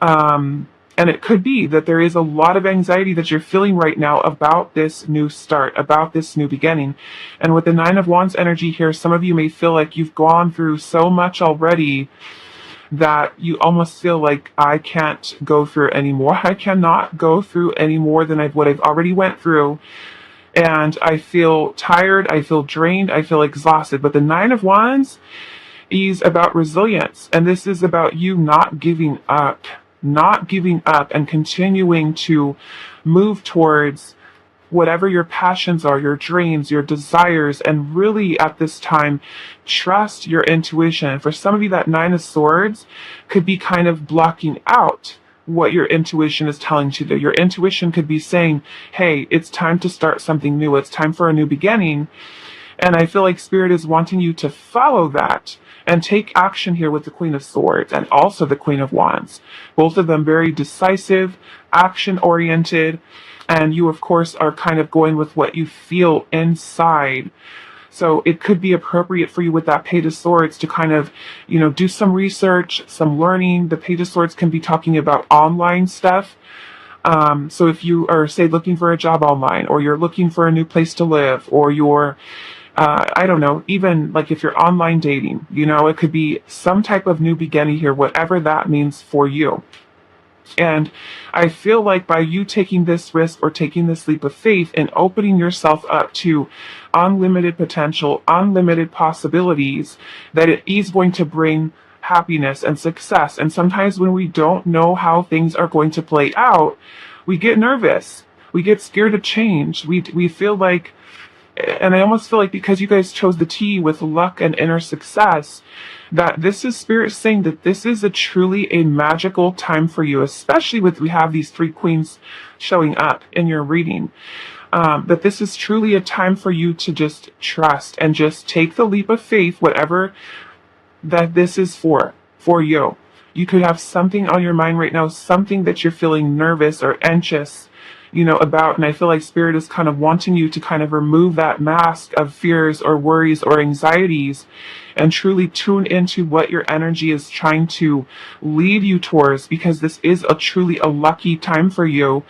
And it could be that there is a lot of anxiety that you're feeling right now about this new start, about this new beginning. And with the Nine of Wands energy here, some of you may feel like you've gone through so much already that you almost feel like, I can't go through anymore. I cannot go through any more than what I've already went through. And I feel tired, I feel drained, I feel exhausted. But the Nine of Wands is about resilience. And this is about you not giving up and continuing to move towards whatever your passions are, your dreams, your desires, and really at this time, trust your intuition. For some of you, that Nine of Swords could be kind of blocking out what your intuition is telling you to do. Your intuition could be saying, hey, it's time to start something new. It's time for a new beginning. And I feel like Spirit is wanting you to follow that and take action here with the Queen of Swords and also the Queen of Wands. Both of them very decisive, action-oriented, and you, of course, are kind of going with what you feel inside. So it could be appropriate for you with that Page of Swords to kind of, do some research, some learning. The Page of Swords can be talking about online stuff. So if you are, say, looking for a job online, or you're looking for a new place to live, or you're, I don't know, even like if you're online dating, it could be some type of new beginning here, whatever that means for you. And I feel like by you taking this risk or taking this leap of faith and opening yourself up to unlimited potential, unlimited possibilities, that it is going to bring happiness and success. And sometimes when we don't know how things are going to play out, we get nervous. We get scared of change. We feel like, and I almost feel like because you guys chose the T with luck and inner success, that this is Spirit saying that this is truly a magical time for you, especially we have these three queens showing up in your reading. That this is truly a time for you to just trust and just take the leap of faith, whatever that this is for you. You could have something on your mind right now, something that you're feeling nervous or anxious, about. And I feel like Spirit is kind of wanting you to kind of remove that mask of fears or worries or anxieties and truly tune into what your energy is trying to lead you towards, because this is truly a lucky time for you.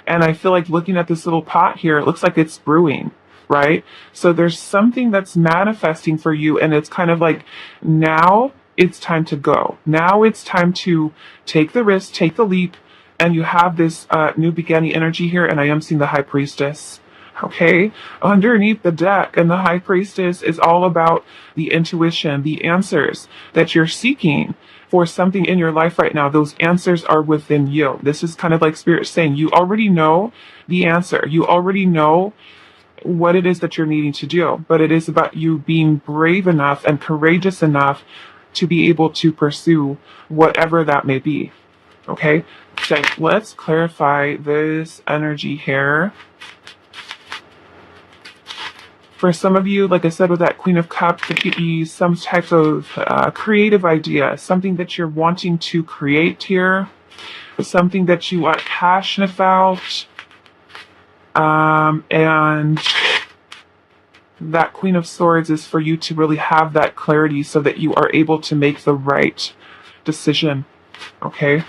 And I feel like looking at this little pot here, it looks like it's brewing, right? So there's something that's manifesting for you, and it's kind of like, now it's time to go. Now it's time to take the risk, take the leap. And you have this new beginning energy here, and I am seeing the High Priestess, okay, underneath the deck. And the High Priestess is all about the intuition, the answers that you're seeking for something in your life right now. Those answers are within you. This is kind of like Spirit saying, you already know the answer. You already know what it is that you're needing to do, but it is about you being brave enough and courageous enough to be able to pursue whatever that may be. Okay, so let's clarify this energy here. For some of you, like I said, with that Queen of Cups, it could be some type of creative idea, something that you're wanting to create here, something that you are passionate about. And that Queen of Swords is for you to really have that clarity so that you are able to make the right decision. Okay?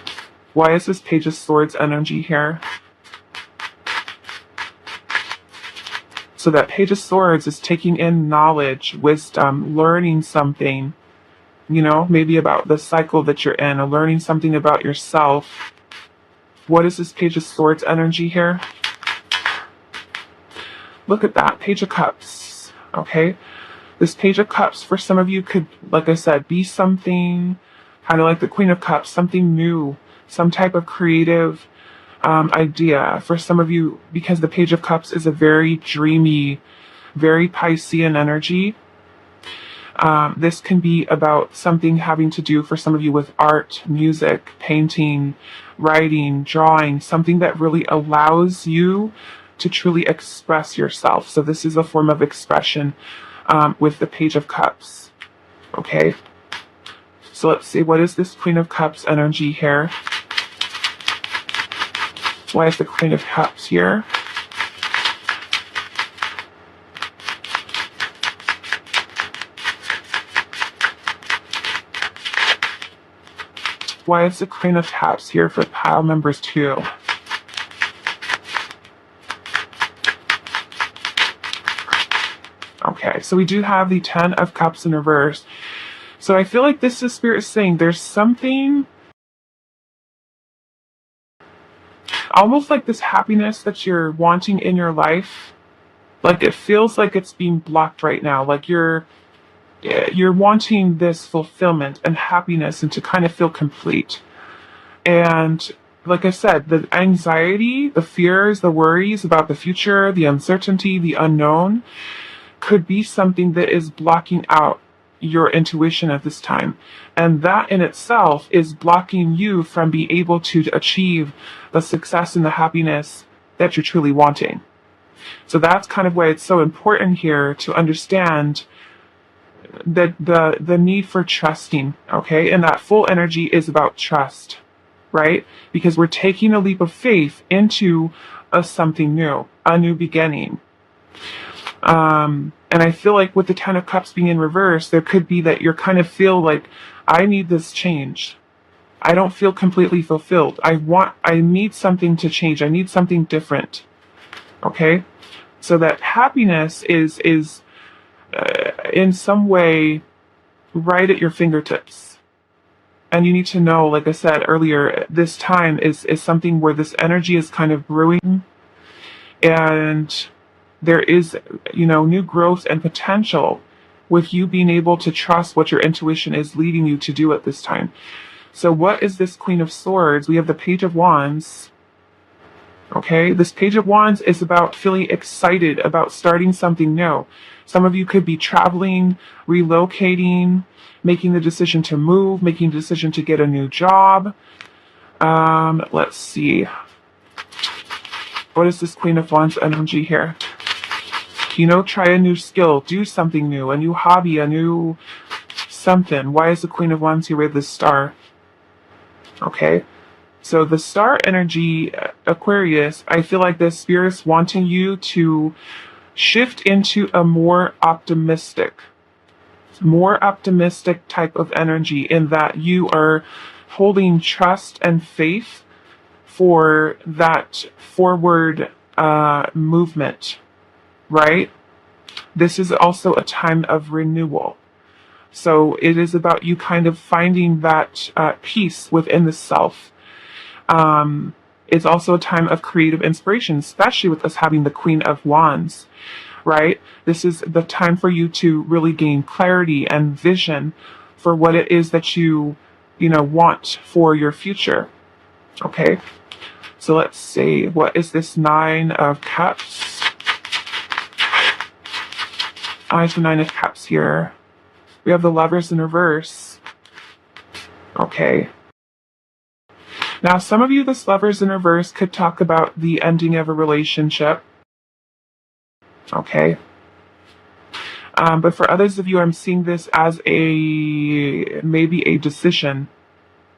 Why is this Page of Swords energy here? So that Page of Swords is taking in knowledge, wisdom, learning something, maybe about the cycle that you're in, or learning something about yourself. What is this Page of Swords energy here? Look at that, Page of Cups, okay? This Page of Cups for some of you could, like I said, be something kind of like the Queen of Cups, something new, some type of creative idea for some of you, because the Page of Cups is a very dreamy, very Piscean energy. This can be about something having to do for some of you with art, music, painting, writing, drawing, something that really allows you to truly express yourself. So this is a form of expression with the Page of Cups. Okay. So let's see, what is this Queen of Cups energy here? Why is the Queen of Cups here? Why is the Queen of Cups here for pile members 2? Okay, so we do have the 10 of Cups in reverse. So I feel like this is Spirit saying there's something almost like this happiness that you're wanting in your life. Like it feels like it's being blocked right now. Like you're wanting this fulfillment and happiness and to kind of feel complete. And like I said, the anxiety, the fears, the worries about the future, the uncertainty, the unknown could be something that is blocking out your intuition at this time. And that in itself is blocking you from being able to achieve the success and the happiness that you're truly wanting. So that's kind of why it's so important here to understand that the need for trusting, okay? And that full energy is about trust, right? Because we're taking a leap of faith into something new, a new beginning. And I feel like with the 10 of Cups being in reverse, there could be that you're kind of feel like, I need this change. I don't feel completely fulfilled. I need something to change. I need something different. Okay? So that happiness is in some way right at your fingertips. And you need to know, like I said earlier, this time is something where this energy is kind of brewing, and there is, new growth and potential with you being able to trust what your intuition is leading you to do at this time. So what is this Queen of Swords? We have the Page of Wands. Okay, this Page of Wands is about feeling excited about starting something new. Some of you could be traveling, relocating, making the decision to move, making the decision to get a new job. Let's see. What is this Queen of Wands energy here? Try a new skill, do something new, a new hobby, a new something. Why is the Queen of Wands here with this star? Okay. So the star energy, Aquarius, I feel like the Spirit's wanting you to shift into a more optimistic type of energy, in that you are holding trust and faith for that forward movement, right? This is also a time of renewal. So it is about you kind of finding that peace within the self. It's also a time of creative inspiration, especially with us having the Queen of Wands, right? This is the time for you to really gain clarity and vision for what it is that you want for your future. Okay. So let's see, what is this 9 of Cups? I have the 9 of Cups here. We have the Lovers in reverse. Okay. Now, some of you, this Lovers in reverse could talk about the ending of a relationship. Okay. But for others of you, I'm seeing this as maybe a decision,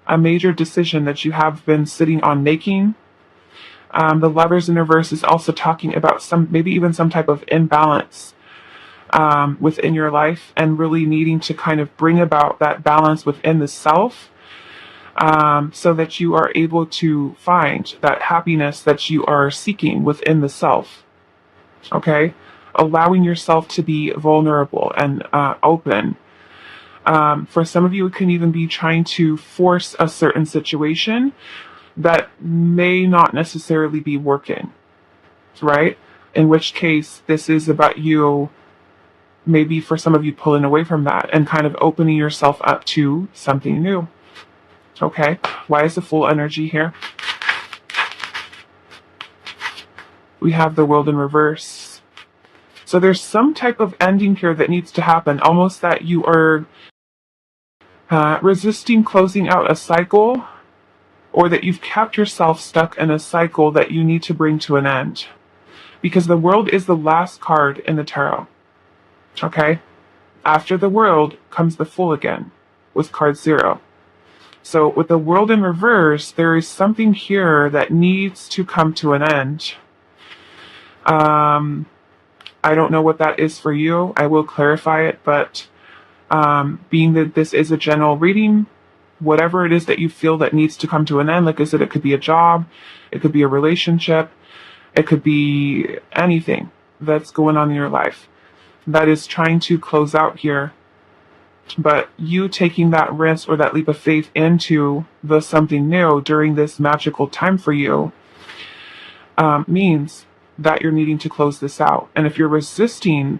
a major decision that you have been sitting on making. The Lovers in reverse is also talking about maybe even some type of imbalance within your life, and really needing to kind of bring about that balance within the self, so that you are able to find that happiness that you are seeking within the self. Okay? Allowing yourself to be vulnerable and open. For some of you, it can even be trying to force a certain situation that may not necessarily be working, right? In which case, this is about you, maybe for some of you, pulling away from that and kind of opening yourself up to something new. Okay, why is the Fool energy here? We have the World in reverse. So there's some type of ending here that needs to happen, almost that you are resisting closing out a cycle, or that you've kept yourself stuck in a cycle that you need to bring to an end. Because the World is the last card in the tarot. Okay? After the World comes the Fool again, with card 0. So with the World in reverse, there is something here that needs to come to an end. I don't know what that is for you. I will clarify it, but being that this is a general reading, whatever it is that you feel that needs to come to an end, like I said, it could be a job, it could be a relationship, it could be anything that's going on in your life that is trying to close out here. But you taking that risk or that leap of faith into the something new during this magical time for you means that you're needing to close this out. And if you're resisting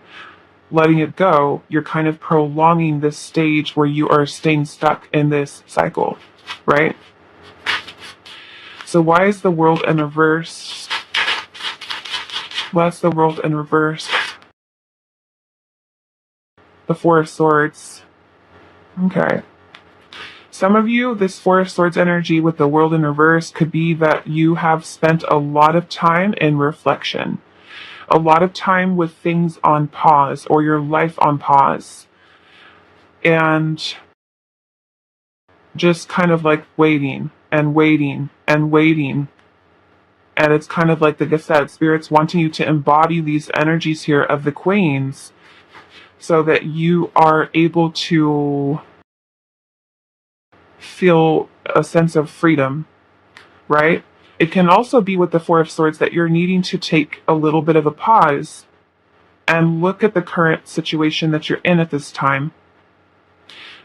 letting it go, you're kind of prolonging this stage where you are staying stuck in this cycle, right? So why is the World in reverse? What's the World in reverse? The Four of Swords. Okay. Some of you, this Four of Swords energy with the World in reverse could be that you have spent a lot of time in reflection. A lot of time with things on pause, or your life on pause. And just kind of like waiting and waiting and waiting. And it's kind of like, like I said, Spirit's wanting you to embody these energies here of the Queens so that you are able to feel a sense of freedom, right? It can also be with the Four of Swords that you're needing to take a little bit of a pause and look at the current situation that you're in at this time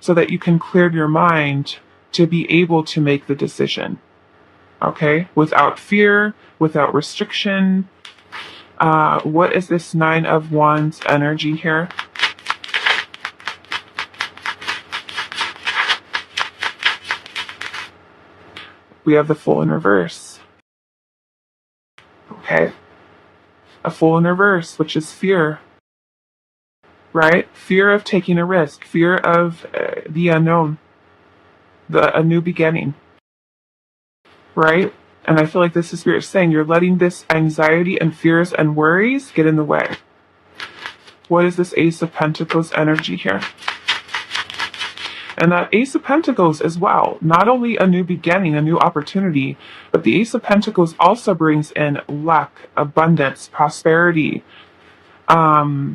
so that you can clear your mind to be able to make the decision, okay? Without fear, without restriction. What is this Nine of Wands energy here? We have the Fool in reverse. Okay. A Fool in reverse, which is fear. Right? Fear of taking a risk. Fear of the unknown. A new beginning. Right? And I feel like this is Spirit saying you're letting this anxiety and fears and worries get in the way. What is this Ace of Pentacles energy here? And that Ace of Pentacles as well, not only a new beginning, a new opportunity, but the Ace of Pentacles also brings in luck, abundance, prosperity. Okay,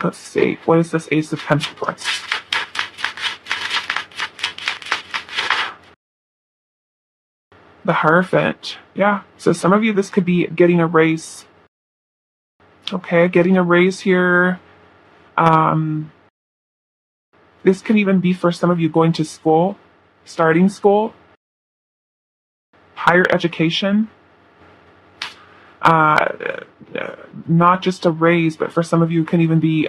let's see. What is this Ace of Pentacles? The Hierophant. Yeah, so some of you, this could be getting a raise. Okay, getting a raise here. This can even be for some of you going to school, starting school, higher education. Not just a raise, but for some of you, it can even be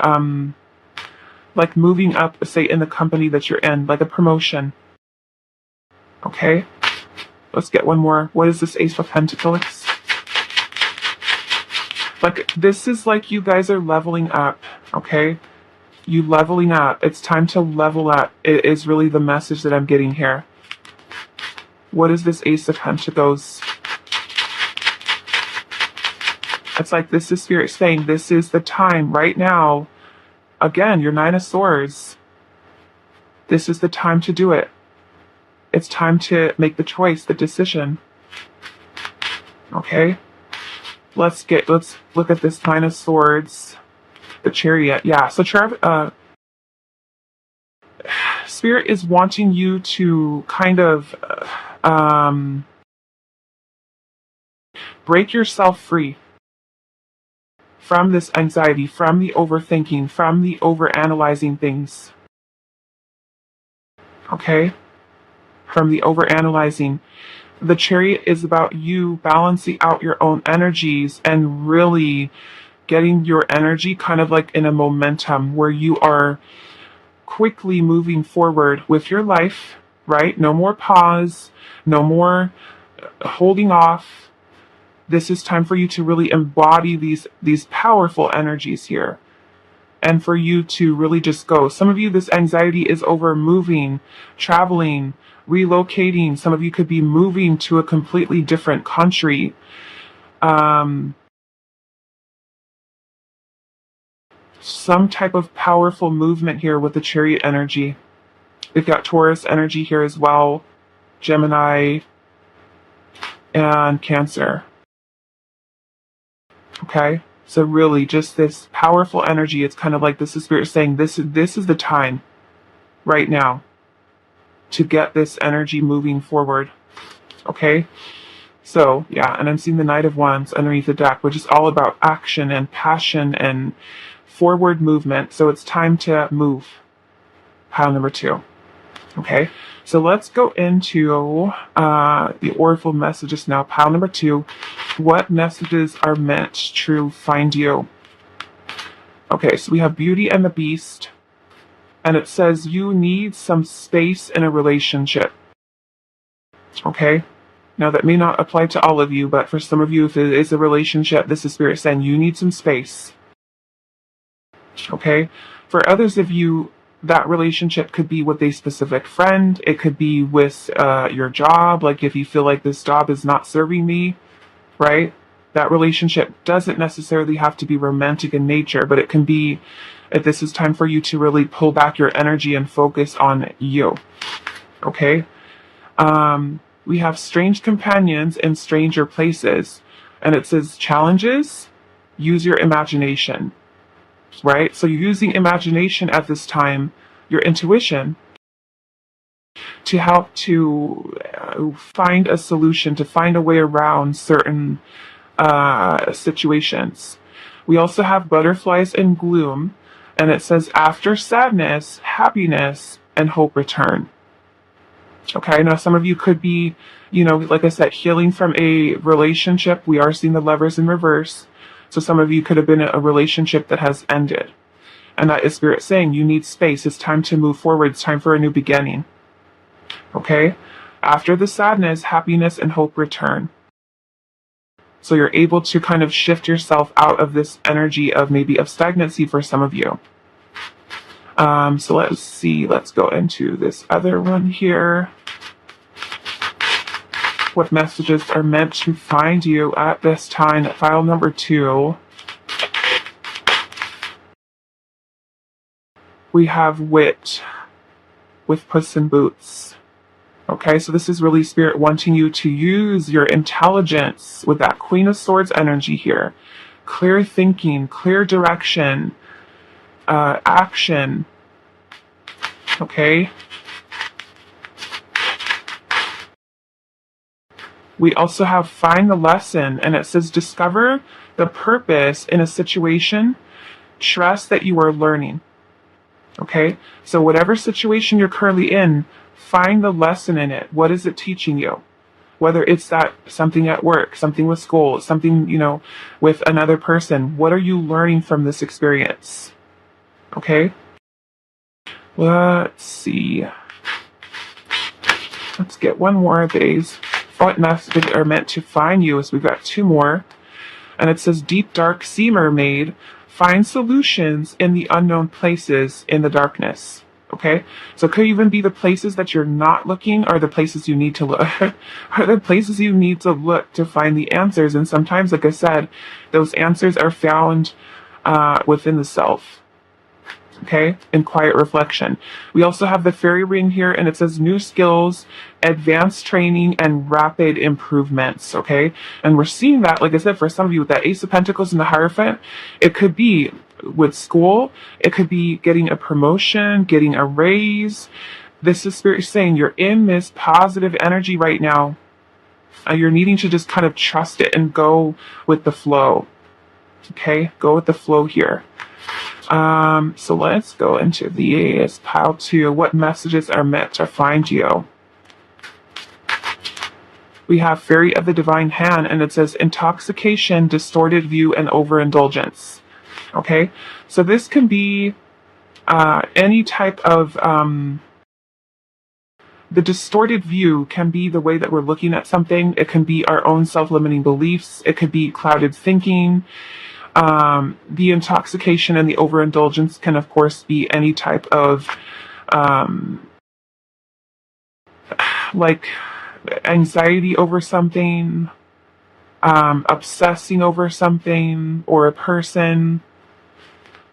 like moving up, say, in the company that you're in, like a promotion. Okay, let's get one more. What is this Ace of Pentacles? Like, this is like you guys are leveling up, okay? You leveling up. It's time to level up. It is really the message that I'm getting here. What is this Ace of Pentacles? It's like this is Spirit saying this is the time right now. Again, your Nine of Swords. This is the time to do it. It's time to make the choice, the decision. Okay? Let's look at this Nine of Swords. The Chariot. Yeah, so Spirit is wanting you to kind of break yourself free from this anxiety, from the overthinking, from the overanalyzing things. Okay? From the overanalyzing. The Chariot is about you balancing out your own energies and really getting your energy kind of like in a momentum where you are quickly moving forward with your life, right? No more pause, no more holding off. This is time for you to really embody these powerful energies here, and for you to really just go. Some of you, this anxiety is over moving, traveling, relocating. Some of you could be moving to a completely different country. Some type of powerful movement here with the Chariot energy. We've got Taurus energy here as well, Gemini, and Cancer. Okay? So really just this powerful energy. It's kind of like this is Spirit saying this is the time right now to get this energy moving forward. Okay? So, yeah, and I'm seeing the Knight of Wands underneath the deck, which is all about action and passion and forward movement. So it's time to move. Pile number 2. Okay, so let's go into the Oracle messages now. Pile number 2. What messages are meant to find you? Okay, so we have Beauty and the Beast. And it says you need some space in a relationship. Okay, now that may not apply to all of you, but for some of you, if it is a relationship, this is Spirit saying you need some space. Okay, for others of you, that relationship could be with a specific friend. It could be with your job. Like if you feel like this job is not serving me, right? That relationship doesn't necessarily have to be romantic in nature, but it can be if this is time for you to really pull back your energy and focus on you. Okay? We have strange companions in stranger places. And it says challenges, use your imagination. Right? So you're using imagination at this time, your intuition, to help to find a solution, to find a way around certain situations. We also have butterflies and gloom, and it says after sadness, happiness, and hope return. Okay, now some of you could be, like I said, healing from a relationship. We are seeing the Lovers in reverse. So some of you could have been in a relationship that has ended. And that is Spirit saying you need space. It's time to move forward. It's time for a new beginning. Okay? After the sadness, happiness and hope return. So you're able to kind of shift yourself out of this energy of maybe of stagnancy for some of you. So let's see. Let's go into this other one here. What messages are meant to find you at this time? File number 2. We have Wit with Puss in Boots. Okay, so this is really Spirit wanting you to use your intelligence with that Queen of Swords energy here. Clear thinking, clear direction, action. Okay. We also have find the lesson, and it says discover the purpose in a situation. Trust that you are learning. Okay? So whatever situation you're currently in, find the lesson in it. What is it teaching you? Whether it's that something at work, something with school, something, with another person. What are you learning from this experience? Okay? Let's see. Let's get one more of these. What messages are meant to find you? As we've got 2 more. And it says, deep dark sea mermaid, find solutions in the unknown places in the darkness. Okay? So it could even be the places that you're not looking or the places you need to look. Are the places you need to look to find the answers. And sometimes, like I said, those answers are found within the self. Okay, in quiet reflection. We also have the fairy ring here, and it says new skills, advanced training, and rapid improvements. Okay, and we're seeing that, like I said, for some of you with that Ace of Pentacles and the Hierophant, it could be with school, it could be getting a promotion, getting a raise. This is Spirit saying you're in this positive energy right now. You're needing to just kind of trust it and go with the flow. Okay, go with the flow here. So let's go into these. Pile 2. What messages are meant to find you? We have Fairy of the Divine Hand, and it says intoxication, distorted view, and overindulgence. Okay, so this can be any type of the distorted view can be the way that we're looking at something. It can be our own self-limiting beliefs. It could be clouded thinking. The intoxication and the overindulgence can, of course, be any type of like anxiety over something, obsessing over something or a person.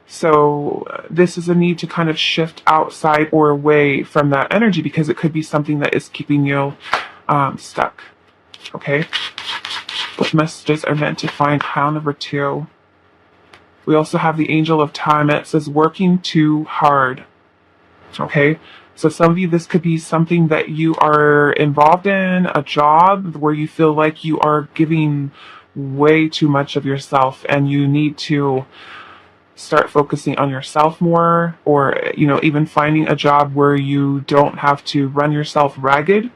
So this is a need to kind of shift outside or away from that energy, because it could be something that is keeping you stuck. Okay? What messages are meant to find pile number 2? We also have the Angel of Time. It says working too hard. Okay? So some of you, this could be something that you are involved in, a job where you feel like you are giving way too much of yourself and you need to start focusing on yourself more, or, even finding a job where you don't have to run yourself ragged.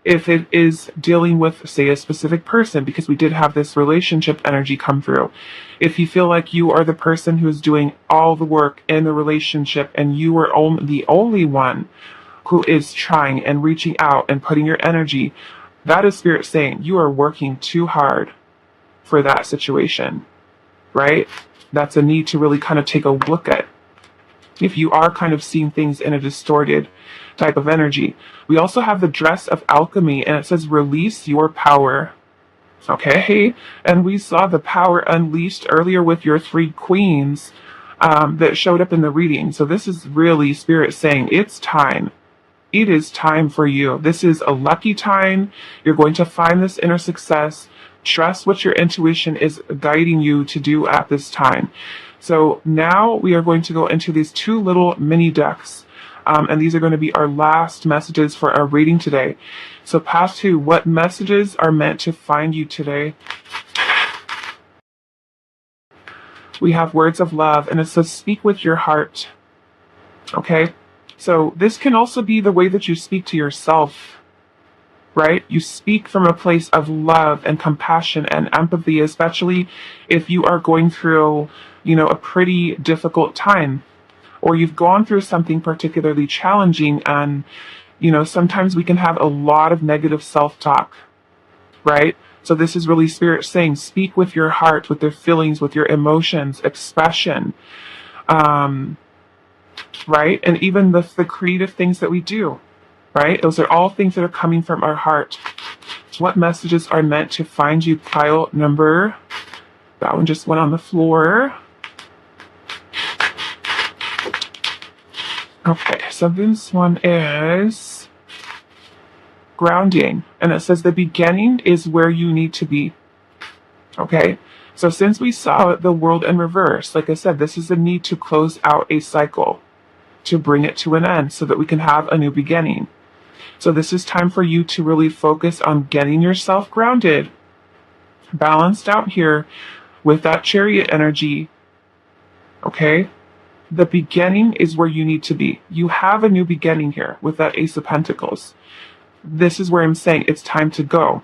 If it is dealing with, say, a specific person, because we did have this relationship energy come through. If you feel like you are the person who is doing all the work in the relationship and you are the only one who is trying and reaching out and putting your energy, that is Spirit saying you are working too hard for that situation, right? That's a need to really kind of take a look at if you are kind of seeing things in a distorted type of energy. We also have the Dress of Alchemy, and it says release your power. Okay, and we saw the power unleashed earlier with your 3 queens that showed up in the reading. So this is really Spirit saying it's time. It is time for you. This is a lucky time. You're going to find this inner success. Trust what your intuition is guiding you to do at this time. So now we are going to go into these 2 little mini decks. And these are going to be our last messages for our reading today. So past 2, what messages are meant to find you today? We have words of love, and it says speak with your heart. Okay? So this can also be the way that you speak to yourself, right? You speak from a place of love and compassion and empathy, especially if you are going through, a pretty difficult time, or you've gone through something particularly challenging, and, sometimes we can have a lot of negative self-talk, right? So this is really Spirit saying, speak with your heart, with your feelings, with your emotions, expression, right? And even the creative things that we do, right? Those are all things that are coming from our heart. What messages are meant to find you? Pile number, that one just went on the floor. Okay, so this one is grounding, and it says the beginning is where you need to be. Okay, so since we saw the world in reverse, like I said, this is a need to close out a cycle, to bring it to an end so that we can have a new beginning. So this is time for you to really focus on getting yourself grounded, balanced out here with that Chariot energy. Okay? The beginning is where you need to be. You have a new beginning here with that Ace of Pentacles. This is where I'm saying it's time to go.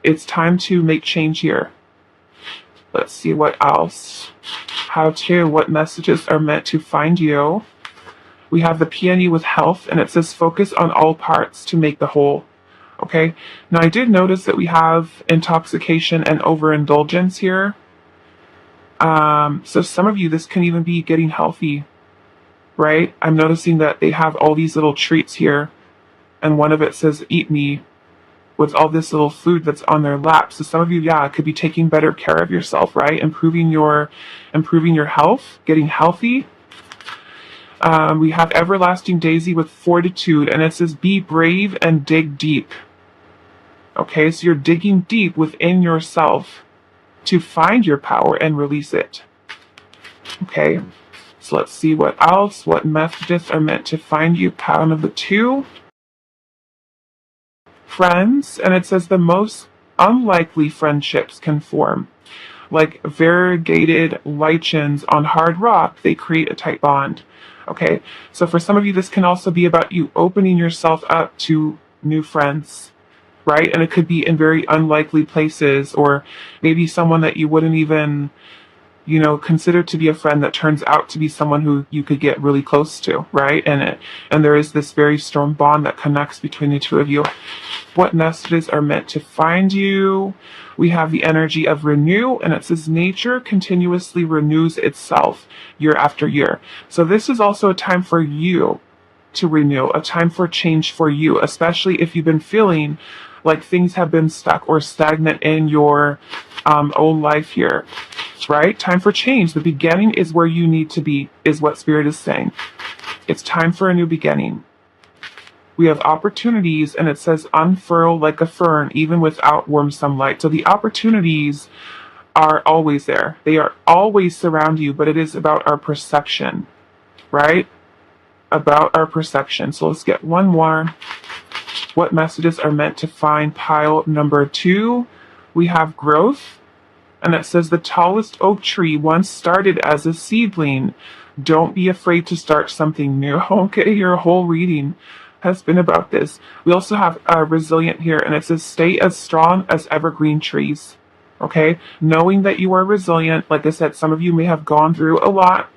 It's time to make change here. Let's see what else. What messages are meant to find you? We have the Peony with health, and it says focus on all parts to make the whole. Okay? Now I did notice that we have intoxication and overindulgence here. So some of you, this can even be getting healthy, right? I'm noticing that they have all these little treats here, and one of it says, eat me, with all this little food that's on their lap. So some of you, could be taking better care of yourself, right? Improving your health, getting healthy. We have Everlasting Daisy with fortitude, and it says, be brave and dig deep. Okay, so you're digging deep within yourself to find your power and release it. Okay, so let's see what else. What messages are meant to find you? Pound of the 2. Friends, and it says the most unlikely friendships can form. Like variegated lichens on hard rock, they create a tight bond. Okay, so for some of you, this can also be about you opening yourself up to new friends, right? And it could be in very unlikely places, or maybe someone that you wouldn't even considered to be a friend that turns out to be someone who you could get really close to, right? And there is this very strong bond that connects between the two of you. What messages are meant to find you? We have the energy of renew, and it says nature continuously renews itself year after year. So this is also a time for you to renew, a time for change for you, especially if you've been feeling like things have been stuck or stagnant in your own life here, right? Time for change. The beginning is where you need to be, is what Spirit is saying. It's time for a new beginning. We have opportunities, and it says unfurl like a fern, even without warm sunlight. So the opportunities are always there. They are always surround you, but it is about our perception, right? About our perception. So let's get one more. What messages are meant to find pile number 2? We have growth, and it says the tallest oak tree once started as a seedling. Don't be afraid to start something new. Okay, your whole reading has been about this. We also have resilient here, and it says stay as strong as evergreen trees. Okay, knowing that you are resilient. Like I said, some of you may have gone through a lot,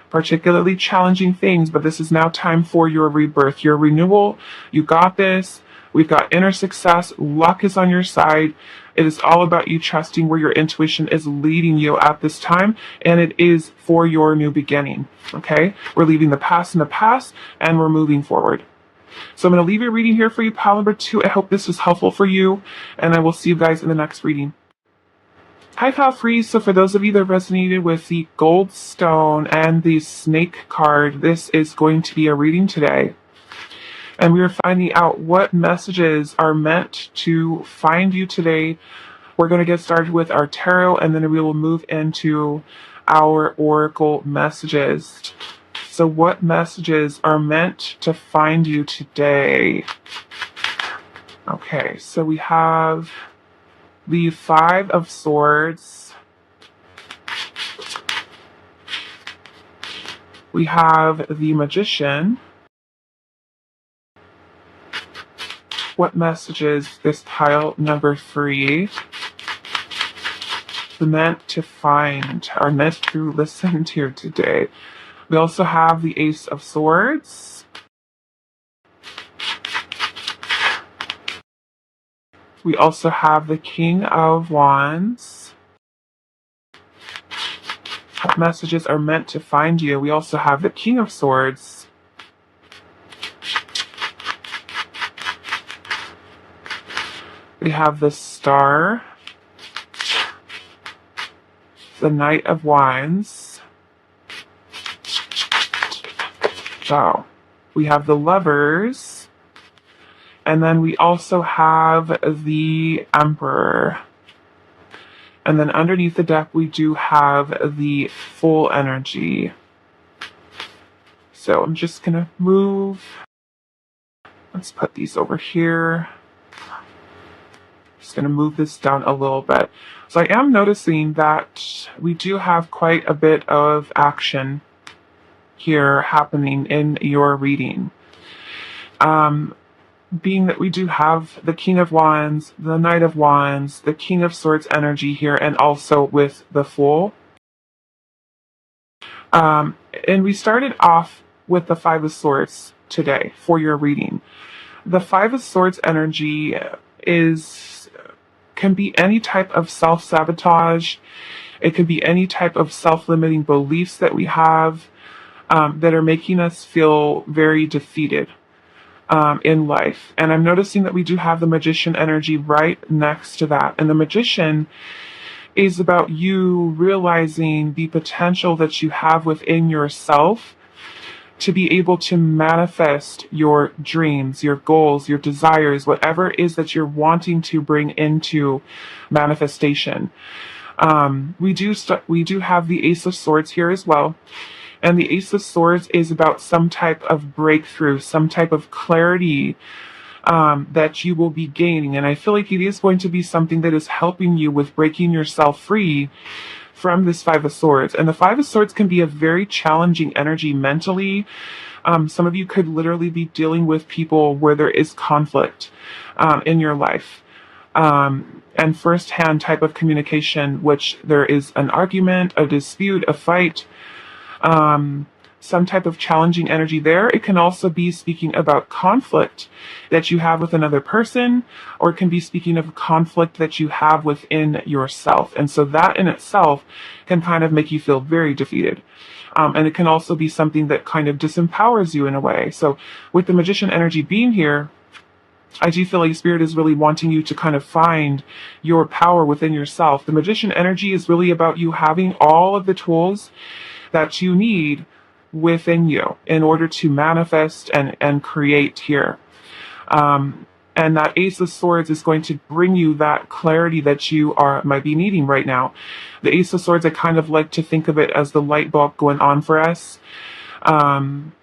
particularly challenging things, but this is now time for your rebirth, your renewal. You got this. We've got inner success. Luck is on your side. It is all about you trusting where your intuition is leading you at this time, and it is for your new beginning. Okay, we're leaving the past in the past, and we're moving forward. So I'm going to leave your reading here for you, pile number 2. I hope this was helpful for you, and I will see you guys in the next reading. Hi, Pal Freeze. So for those of you that resonated with the gold stone and the snake card, this is going to be a reading today. And we are finding out what messages are meant to find you today. We're going to get started with our tarot, and then we will move into our oracle messages. So what messages are meant to find you today? Okay, so we have the 5 of Swords. We have the Magician. What messages this pile number 3 meant to find, are meant to listen to today? We also have the Ace of Swords. We also have the King of Wands. What messages are meant to find you? We also have the King of Swords. We have the Star. The Knight of Wands. So, we have the Lovers. And then we also have the Emperor. And then underneath the deck, we do have the Full Energy. So I'm just going to move. Let's put these over here. Just going to move this down a little bit. So I am noticing that we do have quite a bit of action here happening in your reading. Being that we do have the King of Wands, the Knight of Wands, the King of Swords energy here, and also with the Fool. And we started off with the 5 of Swords today for your reading. The 5 of Swords energy can be any type of self-sabotage. It can be any type of self-limiting beliefs that we have that are making us feel very defeated in life. And I'm noticing that we do have the Magician energy right next to that. And the Magician is about you realizing the potential that you have within yourself to be able to manifest your dreams, your goals, your desires, whatever it is that you're wanting to bring into manifestation. We do have the Ace of Swords here as well. And the Ace of Swords is about some type of breakthrough, some type of clarity that you will be gaining. And I feel like it is going to be something that is helping you with breaking yourself free from this 5 of Swords. And the 5 of Swords can be a very challenging energy mentally. Some of you could literally be dealing with people where there is conflict in your life. and first-hand type of communication, which there is an argument, a dispute, a fight, some type of challenging energy there. It can also be speaking about conflict that you have with another person, or it can be speaking of conflict that you have within yourself. And so that in itself can kind of make you feel very defeated. And it can also be something that kind of disempowers you in a way. So with the Magician energy being here, I do feel like Spirit is really wanting you to kind of find your power within yourself. The Magician energy is really about you having all of the tools that you need within you in order to manifest and create here. And that Ace of Swords is going to bring you that clarity that you might be needing right now. The Ace of Swords, I kind of like to think of it as the light bulb going on for us.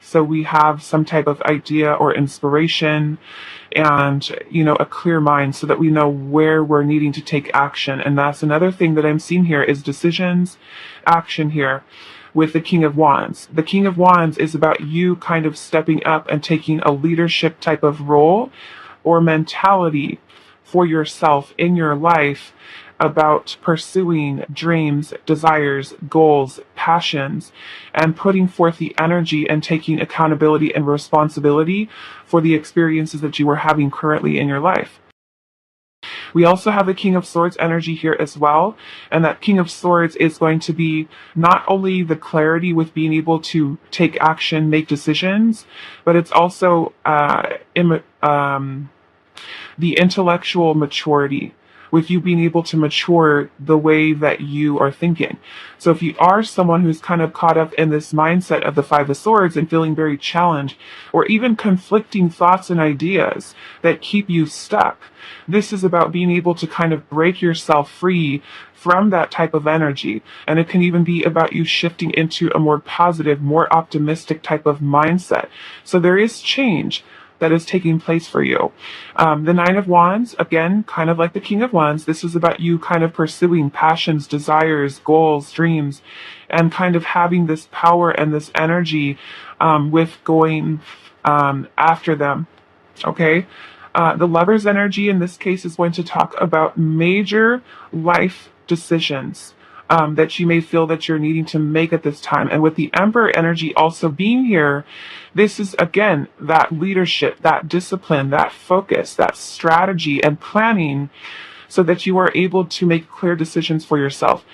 So we have some type of idea or inspiration and, a clear mind so that we know where we're needing to take action. And that's another thing that I'm seeing here is decisions, action here with the King of Wands. The King of Wands is about you kind of stepping up and taking a leadership type of role or mentality for yourself in your life about pursuing dreams, desires, goals, passions, and putting forth the energy and taking accountability and responsibility for the experiences that you are having currently in your life. We also have the King of Swords energy here as well. And that King of Swords is going to be not only the clarity with being able to take action, make decisions, but it's also the intellectual maturity with you being able to mature the way that you are thinking. So if you are someone who's kind of caught up in this mindset of the Five of Swords and feeling very challenged, or even conflicting thoughts and ideas that keep you stuck, this is about being able to kind of break yourself free from that type of energy. And it can even be about you shifting into a more positive, more optimistic type of mindset. So there is change that is taking place for you. The Nine of Wands, again, kind of like the King of Wands, this is about you kind of pursuing passions, desires, goals, dreams, and kind of having this power and this energy with going after them. Okay? The Lover's energy in this case is going to talk about major life decisions that you may feel that you're needing to make at this time. And with the Emperor energy also being here, this is, again, that leadership, that discipline, that focus, that strategy and planning so that you are able to make clear decisions for yourself.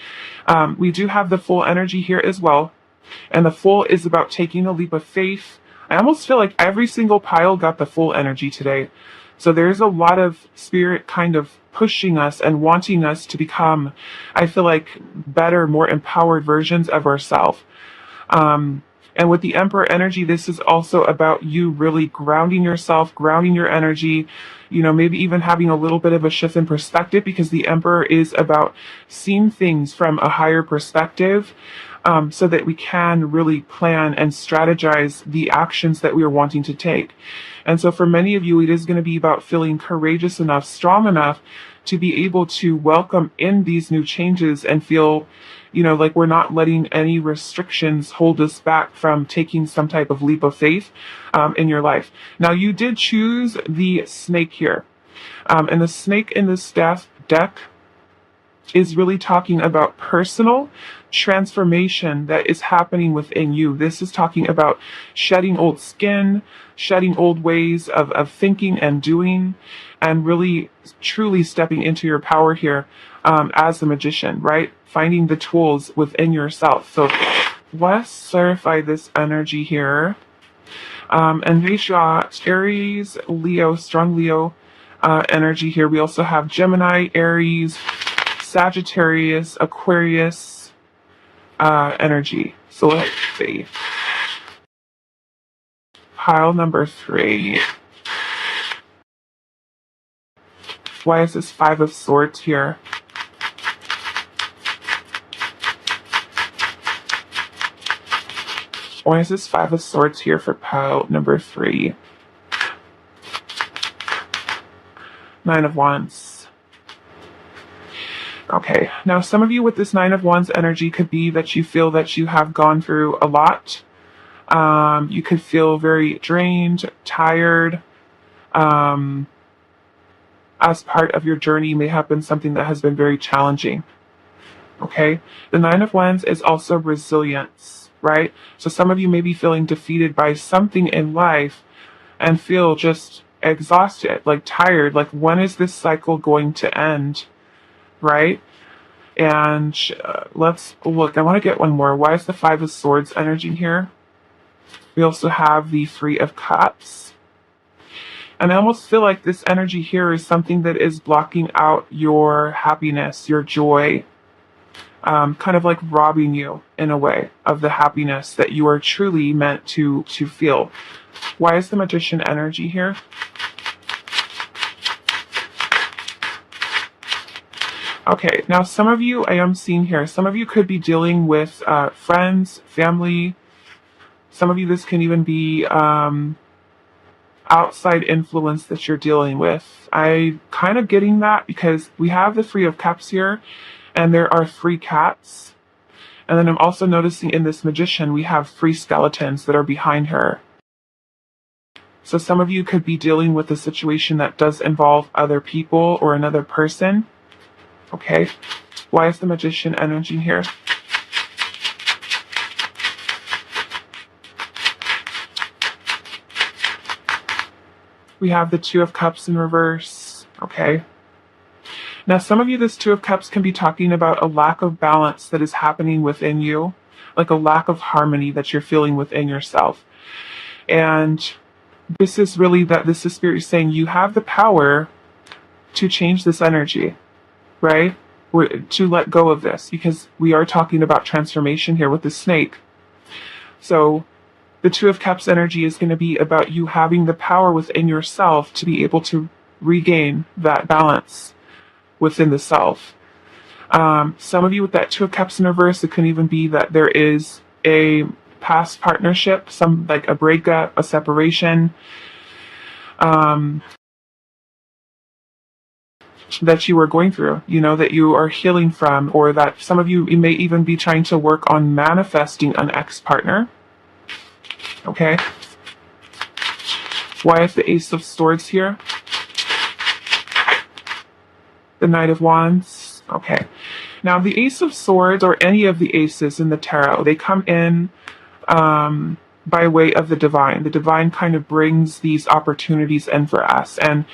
We do have the Fool energy here as well. And the Fool is about taking a leap of faith. I almost feel like every single pile got the Fool energy today. So there's a lot of Spirit kind of pushing us and wanting us to become, I feel like, better, more empowered versions of ourselves. And with the Emperor energy, this is also about you really grounding yourself, grounding your energy, maybe even having a little bit of a shift in perspective, because the Emperor is about seeing things from a higher perspective, so that we can really plan and strategize the actions that we are wanting to take. And so for many of you, it is going to be about feeling courageous enough, strong enough to be able to welcome in these new changes and feel, like we're not letting any restrictions hold us back from taking some type of leap of faith in your life. Now, you did choose the Snake here. And the Snake in this deck is really talking about personal transformation that is happening within you. This is talking about shedding old skin, shedding old ways of thinking and doing, and really truly stepping into your power here as the Magician, right? Finding the tools within yourself. So let's certify this energy here. And we got Aries, Leo, strong Leo energy here. We also have Gemini, Aries, Sagittarius, Aquarius energy. So let's see. Pile number 3. Why is this Five of Swords here? Why is this Five of Swords here for pile number 3? Nine of Wands. Okay, now some of you with this Nine of Wands energy could be that you feel that you have gone through a lot. You could feel very drained, tired. as part of your journey may have been something that has been very challenging. Okay? The Nine of Wands is also resilience, right? So some of you may be feeling defeated by something in life and feel just exhausted, like tired, like when is this cycle going to end, right? And let's look. I want to get one more. Why is the Five of Swords energy here? We also have the Three of Cups. And I almost feel like this energy here is something that is blocking out your happiness, your joy, kind of like robbing you in a way of the happiness that you are truly meant to feel. Why is the Magician energy here? Okay, now some of you, I am seeing here, some of you could be dealing with friends, family. Some of you, this can even be outside influence that you're dealing with. I'm kind of getting that because we have the Three of Cups here, and there are 3 cats. And then I'm also noticing in this Magician, we have 3 skeletons that are behind her. So some of you could be dealing with a situation that does involve other people or another person. Okay, why is the Magician energy here? We have the Two of Cups in reverse. Okay. Now, some of you, this Two of Cups can be talking about a lack of balance that is happening within you, like a lack of harmony that you're feeling within yourself. And this is really that this is Spirit saying you have the power to change this energy, right? To let go of this, because we are talking about transformation here with the snake. So the Two of Cups energy is going to be about you having the power within yourself to be able to regain that balance within the self. Some of you with that Two of Cups in reverse, it can even be that there is a past partnership, some like a breakup, a separation, that you are going through, that you are healing from, or that some of you may even be trying to work on manifesting an ex-partner. Okay. Why is the Ace of Swords here? The Knight of Wands. Okay. Now the Ace of Swords, or any of the aces in the tarot, they come in by way of the divine. The divine kind of brings these opportunities in for us. And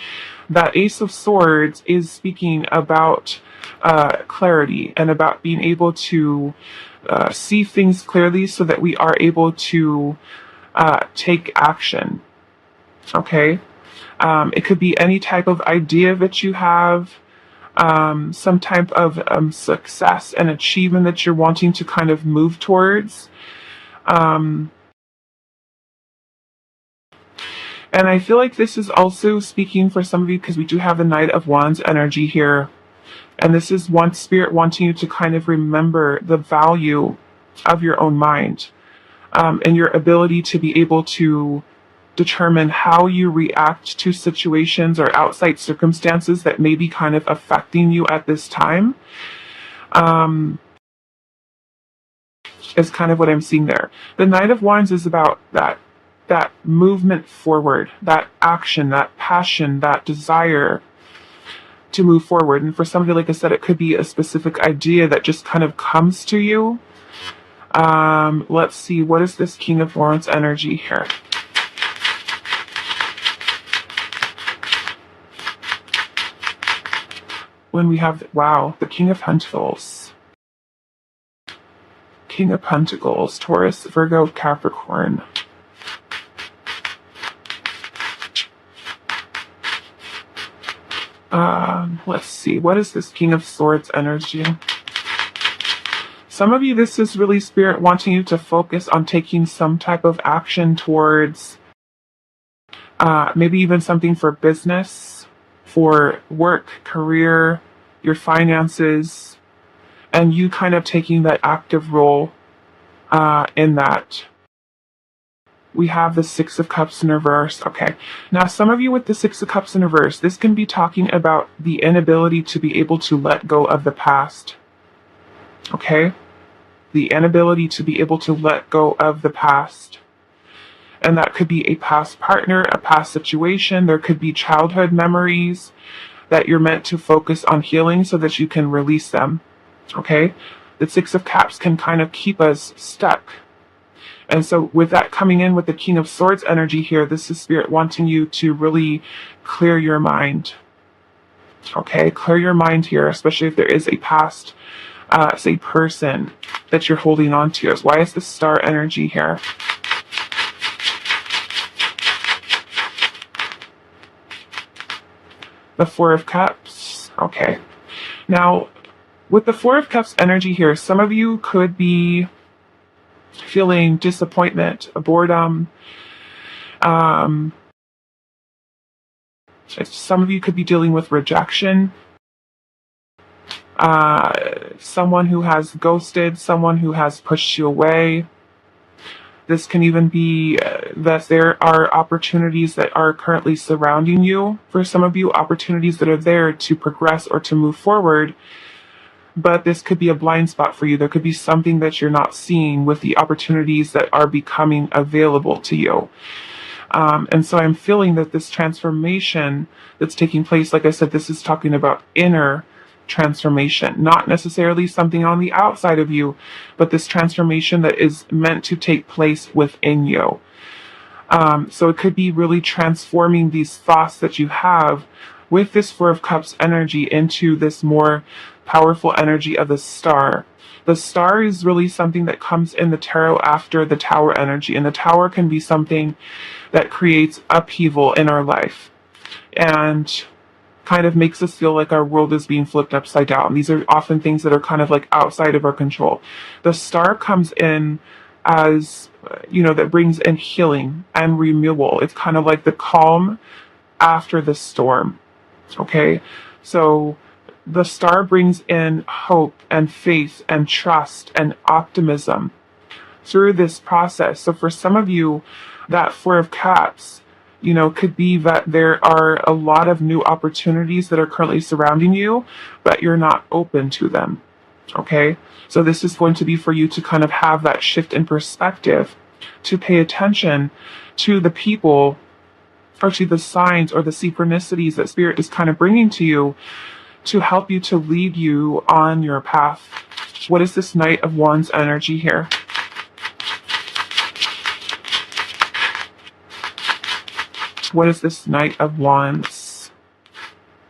that Ace of Swords is speaking about clarity and about being able to see things clearly so that we are able to take action. Okay? It could be any type of idea that you have, some type of success and achievement that you're wanting to kind of move towards. And I feel like this is also speaking for some of you because we do have the Knight of Wands energy here. And this is one Spirit wanting you to kind of remember the value of your own mind, and your ability to be able to determine how you react to situations or outside circumstances that may be kind of affecting you at this time. Is kind of what I'm seeing there. The Knight of Wands is about that movement forward, that action, that passion, that desire to move forward. And for somebody, like I said, it could be a specific idea that just kind of comes to you. Let's see, what is this King of Wands energy here? When we have, wow, the King of Pentacles. King of Pentacles, Taurus, Virgo, Capricorn. Let's see, what is this King of Swords energy? Some of you, this is really Spirit wanting you to focus on taking some type of action towards maybe even something for business, for work, career, your finances, and you kind of taking that active role in that. We have the Six of Cups in reverse. Okay. Now, some of you with the Six of Cups in reverse, this can be talking about the inability to be able to let go of the past. Okay? The inability to be able to let go of the past. And that could be a past partner, a past situation. There could be childhood memories that you're meant to focus on healing so that you can release them. Okay? The Six of Cups can kind of keep us stuck. And so with that coming in with the King of Swords energy here, this is Spirit wanting you to really clear your mind. Okay, clear your mind here, especially if there is a past, say, person that you're holding on to. Why is the Star energy here? The Four of Cups. Okay. Now, with the Four of Cups energy here, some of you could be feeling disappointment, boredom. Some of you could be dealing with rejection. Someone who has ghosted, someone who has pushed you away. This can even be that there are opportunities that are currently surrounding you. For some of you, opportunities that are there to progress or to move forward. But this could be a blind spot for you. There could be something that you're not seeing with the opportunities that are becoming available to you. And so I'm feeling that this transformation that's taking place, like I said, this is talking about inner transformation, not necessarily something on the outside of you, but this transformation that is meant to take place within you. So it could be really transforming these thoughts that you have with this Four of Cups energy into this more powerful energy of the Star. The Star is really something that comes in the tarot after the Tower energy, and the Tower can be something that creates upheaval in our life and kind of makes us feel like our world is being flipped upside down. These are often things that are kind of like outside of our control. The Star comes in as, that brings in healing and renewal. It's kind of like the calm after the storm. Okay? So the Star brings in hope and faith and trust and optimism through this process. So for some of you, that Four of Cups, could be that there are a lot of new opportunities that are currently surrounding you, but you're not open to them. Okay? So this is going to be for you to kind of have that shift in perspective, to pay attention to the people or to the signs or the synchronicities that Spirit is kind of bringing to you to help you, to lead you on your path. What is this Knight of Wands energy here? What is this Knight of Wands?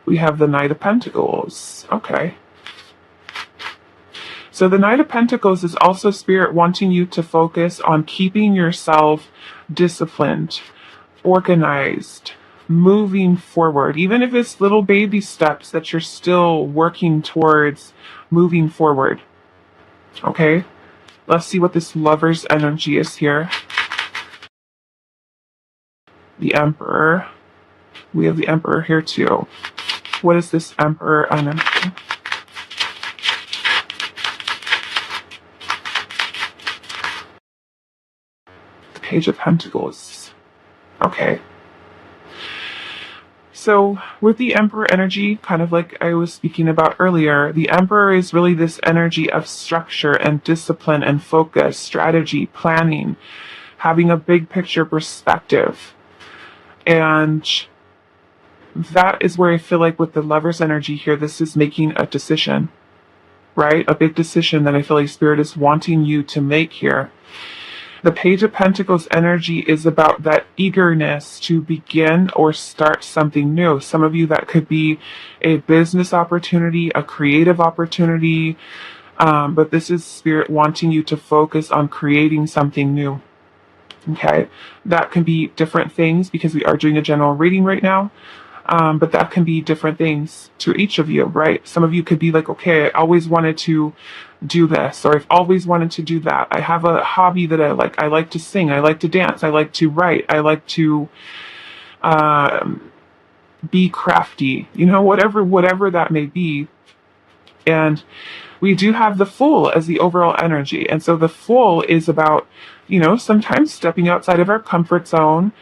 We have the Knight of Pentacles. Okay. So the Knight of Pentacles is also Spirit wanting you to focus on keeping yourself disciplined, organized, moving forward, even if it's little baby steps that you're still working towards moving forward. Okay? Let's see what this Lover's energy is here. The Emperor. We have the Emperor here too. What is this Emperor energy? The Page of Pentacles. Okay. So with the Emperor energy, kind of like I was speaking about earlier, the Emperor is really this energy of structure and discipline and focus, strategy, planning, having a big picture perspective. And that is where I feel like with the Lover's energy here, this is making a decision, right? A big decision that I feel like Spirit is wanting you to make here. The Page of Pentacles energy is about that eagerness to begin or start something new. Some of you, that could be a business opportunity, a creative opportunity, but this is Spirit wanting you to focus on creating something new. Okay, that can be different things because we are doing a general reading right now. But that can be different things to each of you, right? Some of you could be like, okay, I always wanted to do this, or I've always wanted to do that. I have a hobby that I like. I like to sing. I like to dance. I like to write. I like to be crafty, whatever that may be. And we do have the Fool as the overall energy. And so the Fool is about, sometimes stepping outside of our comfort zone,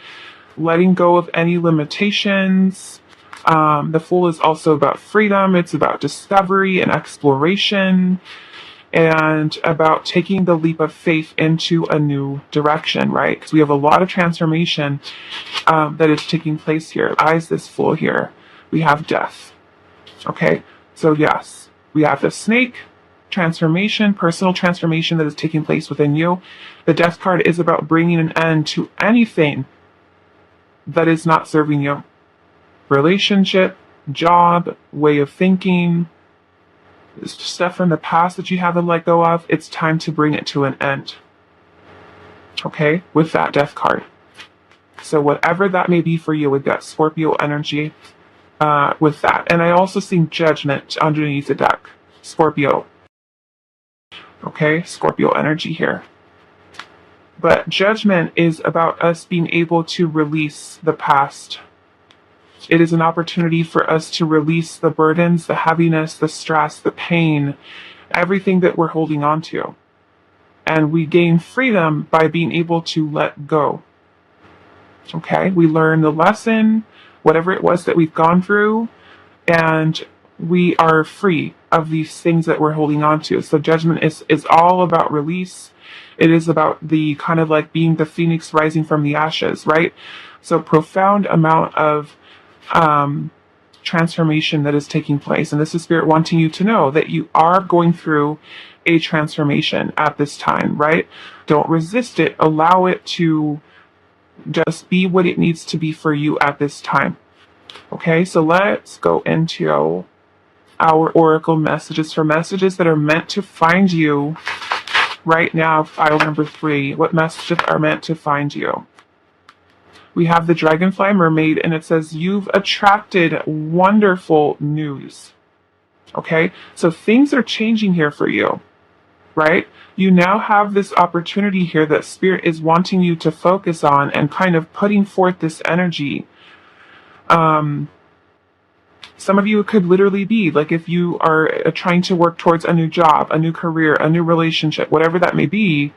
letting go of any limitations. The Fool is also about freedom. It's about discovery and exploration, and about taking the leap of faith into a new direction, right? Because we have a lot of transformation that is taking place here. Eyes this Fool here. We have death. Okay, so yes, we have the snake transformation, personal transformation that is taking place within you. The death card is about bringing an end to anything that is not serving you. Relationship, job, way of thinking, stuff from the past that you haven't let go of. It's time to bring it to an end. Okay, with that death card. So whatever that may be for you with that Scorpio energy, with that. And I also see judgment underneath the deck. Scorpio. Okay, Scorpio energy here. But judgment is about us being able to release the past. It is an opportunity for us to release the burdens, the heaviness, the stress, the pain, everything that we're holding on to. And we gain freedom by being able to let go. Okay, we learn the lesson, whatever it was that we've gone through, and we are free of these things that we're holding on to. So judgment is all about release. It is about the kind of like being the phoenix rising from the ashes, right? So profound amount of transformation that is taking place. And this is Spirit wanting you to know that you are going through a transformation at this time, right? Don't resist it. Allow it to just be what it needs to be for you at this time. Okay, so let's go into our oracle messages for messages that are meant to find you right now. File number 3. What messages are meant to find you? We have the Dragonfly Mermaid, and it says, you've attracted wonderful news. Okay, so things are changing here for you, right? You now have this opportunity here that Spirit is wanting you to focus on and kind of putting forth this energy. Some of you, it could literally be like if you are trying to work towards a new job, a new career, a new relationship, whatever that may be.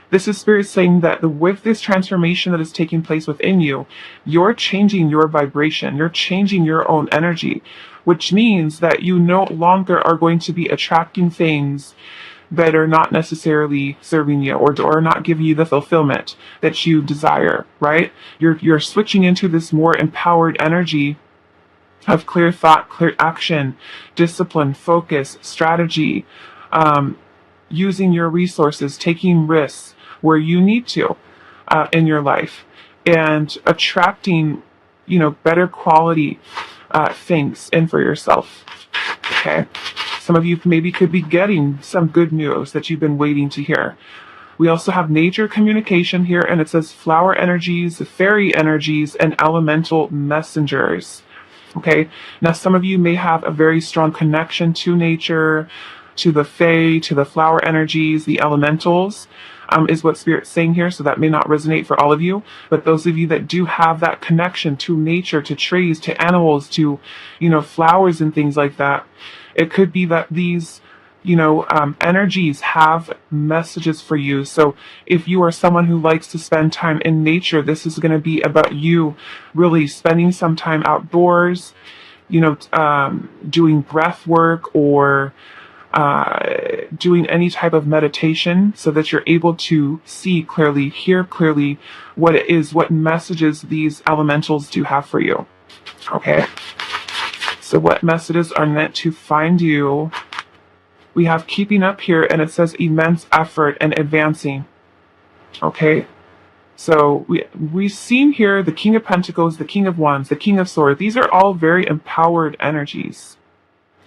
This is Spirit saying that with this transformation that is taking place within you, you're changing your vibration, you're changing your own energy, which means that you no longer are going to be attracting things that are not necessarily serving you or not giving you the fulfillment that you desire, right? You're switching into this more empowered energy of clear thought, clear action, discipline, focus, strategy, using your resources, taking risks where you need to in your life, and attracting, better quality things in for yourself. Okay, some of you maybe could be getting some good news that you've been waiting to hear. We also have nature communication here, and it says flower energies, fairy energies, and elemental messengers. Okay, now some of you may have a very strong connection to nature, to the fae, to the flower energies, the elementals, is what Spirit's saying here. So that may not resonate for all of you, but those of you that do have that connection to nature, to trees, to animals, to, flowers and things like that, it could be that these, energies have messages for you. So if you are someone who likes to spend time in nature, this is going to be about you really spending some time outdoors, doing breath work or doing any type of meditation so that you're able to see clearly, hear clearly what it is, what messages these elementals do have for you. Okay. So what messages are meant to find you? We have keeping up here, and it says immense effort and advancing. Okay. So we've seen here the King of Pentacles, the King of Wands, the King of Swords. These are all very empowered energies.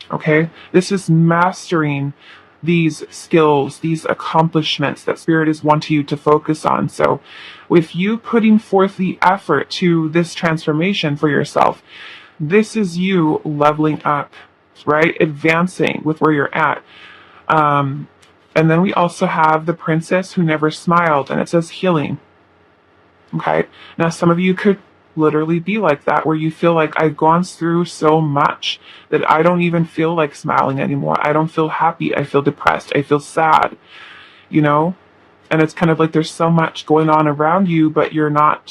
Okay, this is mastering these skills, these accomplishments that Spirit is wanting you to focus on. So with you putting forth the effort to this transformation for yourself, this is you leveling up, right? Advancing with where you're at. And then we also have the Princess Who Never Smiled, and it says healing. Okay, now some of you could literally be like that, where you feel like I've gone through so much that I don't even feel like smiling anymore. I don't feel happy. I feel depressed. I feel sad, and it's kind of like there's so much going on around you, but you're not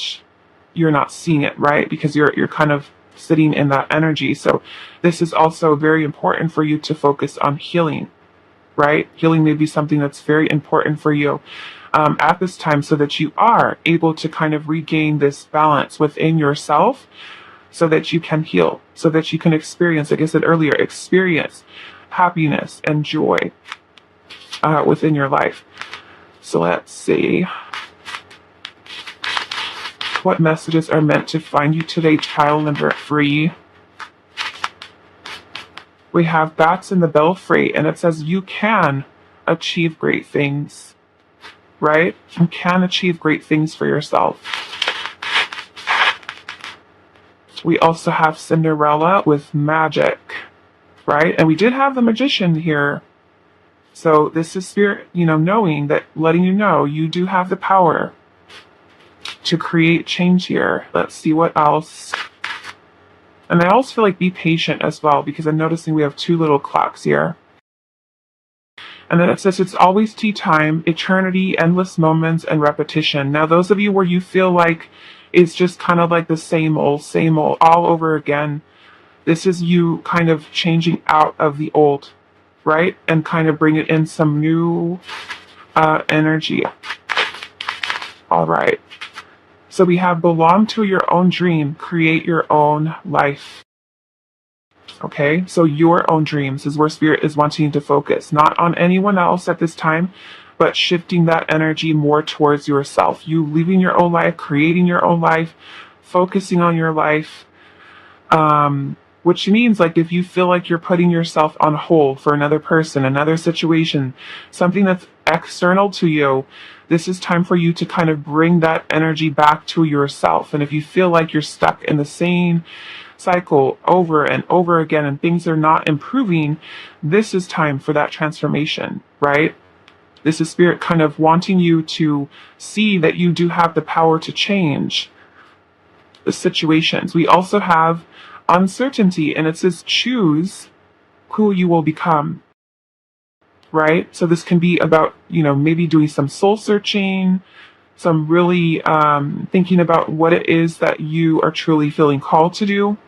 seeing it, right? Because you're kind of sitting in that energy. So this is also very important for you to focus on healing, right? Healing may be something that's very important for you at this time, so that you are able to kind of regain this balance within yourself, so that you can heal, so that you can experience, like I said earlier, experience happiness and joy within your life. So let's see. What messages are meant to find you today, pile number 3? We have bats in the belfry, and it says you can achieve great things, right? You can achieve great things for yourself. We also have Cinderella with magic, right? And we did have the magician here. So this is spirit, knowing that, letting you know you do have the power to create change here. Let's see what else. And I also feel like be patient as well, because I'm noticing we have 2 little clocks here. And then it says it's always tea time, eternity, endless moments, and repetition. Now, those of you where you feel like it's just kind of like the same old, all over again, this is you kind of changing out of the old, right? And kind of bringing in some new energy. All right. So we have belong to your own dream, create your own life. Okay, so your own dreams is where spirit is wanting you to focus, not on anyone else at this time, but shifting that energy more towards yourself. You living your own life, creating your own life, focusing on your life. Which means, like, if you feel like you're putting yourself on hold for another person, another situation, something that's external to you, this is time for you to kind of bring that energy back to yourself. And if you feel like you're stuck in the same cycle over and over again and things are not improving, this is time for that transformation, right? This is spirit kind of wanting you to see that you do have the power to change the situations. We also have uncertainty, and it says choose who you will become, right? So this can be about, maybe doing some soul searching, some really thinking about what it is that you are truly feeling called to do,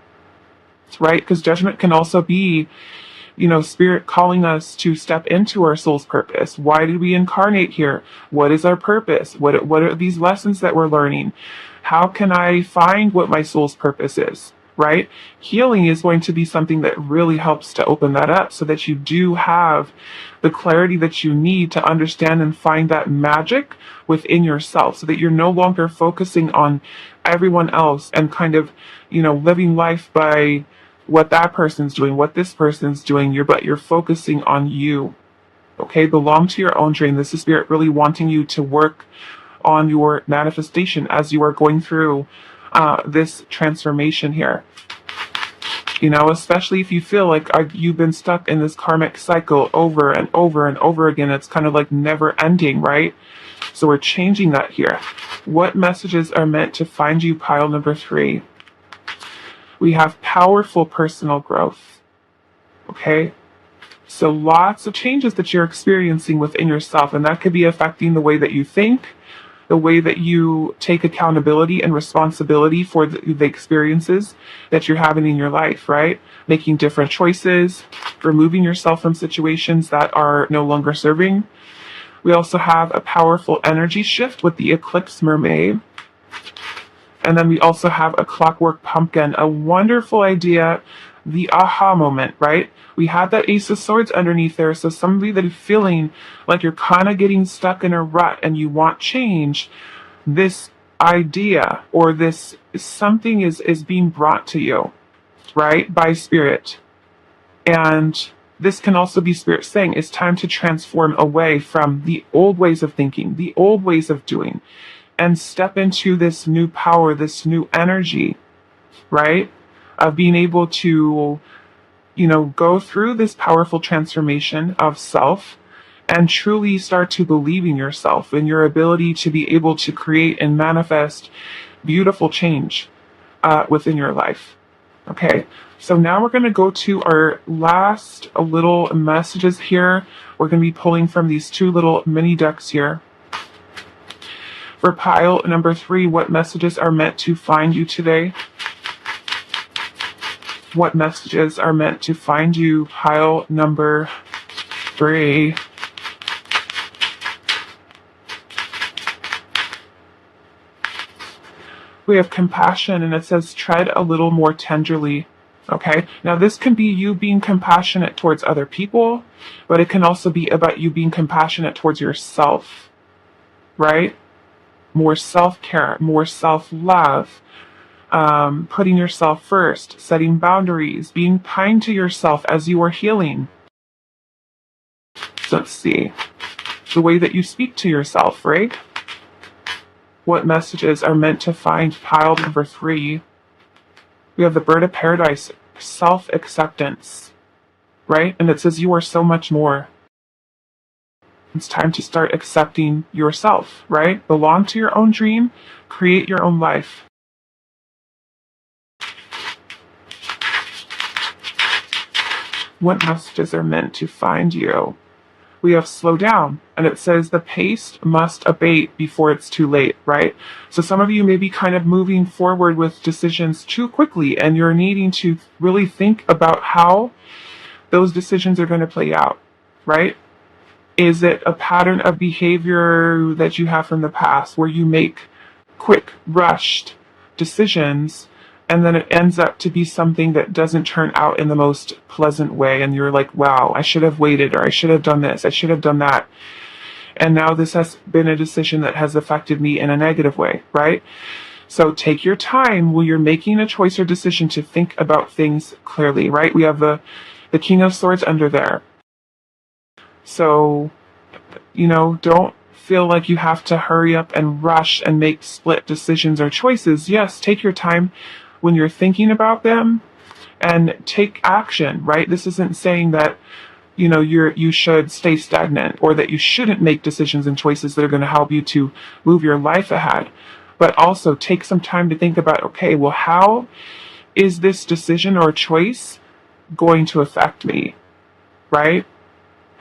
right? Because judgment can also be, spirit calling us to step into our soul's purpose. Why did we incarnate here? What is our purpose? What are these lessons that we're learning? How can I find what my soul's purpose is, right? Healing is going to be something that really helps to open that up so that you do have the clarity that you need to understand and find that magic within yourself, so that you're no longer focusing on everyone else and kind of, living life by what that person's doing, what this person's doing, but you're focusing on you. Okay, belong to your own dream. This is spirit really wanting you to work on your manifestation as you are going through this transformation here. Especially if you feel like you've been stuck in this karmic cycle over and over and over again. It's kind of like never ending, right? So we're changing that here. What messages are meant to find you, pile number 3? We have powerful personal growth. Okay? So lots of changes that you're experiencing within yourself, and that could be affecting the way that you think, the way that you take accountability and responsibility for the experiences that you're having in your life, right? Making different choices, removing yourself from situations that are no longer serving. We also have a powerful energy shift with the eclipse mermaid. And then we also have a clockwork pumpkin, a wonderful idea, the aha moment, right? We had that Ace of Swords underneath there. So somebody that is feeling like you're kind of getting stuck in a rut and you want change, this idea or this something is being brought to you, right? By spirit. And this can also be spirit saying it's time to transform away from the old ways of thinking, the old ways of doing, and step into this new power, this new energy, right? Of being able to, go through this powerful transformation of self and truly start to believe in yourself and your ability to be able to create and manifest beautiful change within your life. Okay, so now we're going to go to our last little messages here. We're going to be pulling from these 2 little mini decks here. For pile number 3, what messages are meant to find you today? What messages are meant to find you, pile number 3? We have compassion, and it says tread a little more tenderly. Okay, now this can be you being compassionate towards other people, but it can also be about you being compassionate towards yourself, right? More self-care, more self-love, putting yourself first, setting boundaries, being kind to yourself as you are healing. So let's see, the way that you speak to yourself, right? What messages are meant to find pile number 3? We have the bird of paradise, self-acceptance, right? And it says you are so much more. It's time to start accepting yourself, right? Belong to your own dream, create your own life. What messages are meant to find you? We have slow down, and it says the pace must abate before it's too late, right? So some of you may be kind of moving forward with decisions too quickly, and you're needing to really think about how those decisions are going to play out, right? Is it a pattern of behavior that you have from the past where you make quick, rushed decisions, and then it ends up to be something that doesn't turn out in the most pleasant way, and you're like, wow, I should have waited, or I should have done this, I should have done that. And now this has been a decision that has affected me in a negative way, right? So take your time when you're making a choice or decision to think about things clearly, right? We have the King of Swords under there. So, don't feel like you have to hurry up and rush and make split decisions or choices. Yes, take your time when you're thinking about them and take action, right? This isn't saying that, you should stay stagnant or that you shouldn't make decisions and choices that are going to help you to move your life ahead. But also take some time to think about, okay, well, how is this decision or choice going to affect me, right?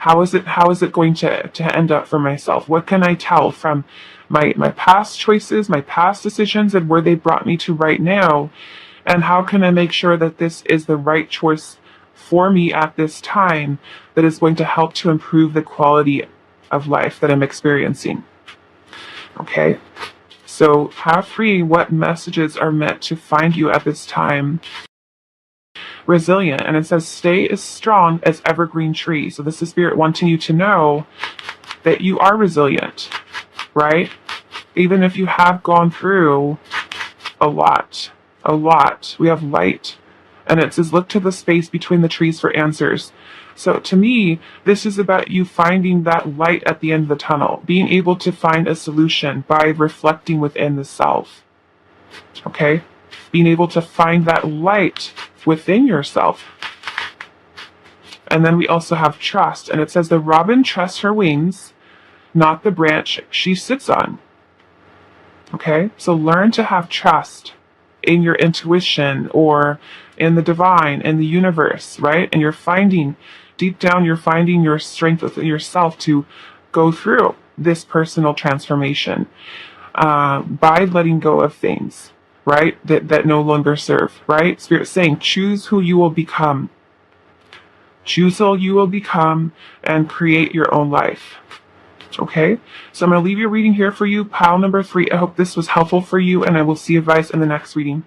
How is it going to end up for myself? What can I tell from my past choices, my past decisions, and where they brought me to right now? And how can I make sure that this is the right choice for me at this time that is going to help to improve the quality of life that I'm experiencing? Okay, so have free what messages are meant to find you at this time. Resilient, and it says stay as strong as evergreen tree. So this is Spirit wanting you to know that you are resilient, right? Even if you have gone through a lot. We have light, and it says look to the space between the trees for answers. So to me, this is about you finding that light at the end of the tunnel, being able to find a solution by reflecting within the self. Okay? Being able to find that light within yourself. And then we also have trust, and it says the robin trusts her wings, not the branch she sits on. Okay, so learn to have trust in your intuition or in the divine, in the universe, right? And deep down, you're finding your strength within yourself to go through this personal transformation by letting go of things, right? That no longer serve, right? Spirit's saying, choose who you will become. Choose who you will become and create your own life. Okay? So I'm going to leave your reading here for you, pile number 3. I hope this was helpful for you, and I will see you guys in the next reading.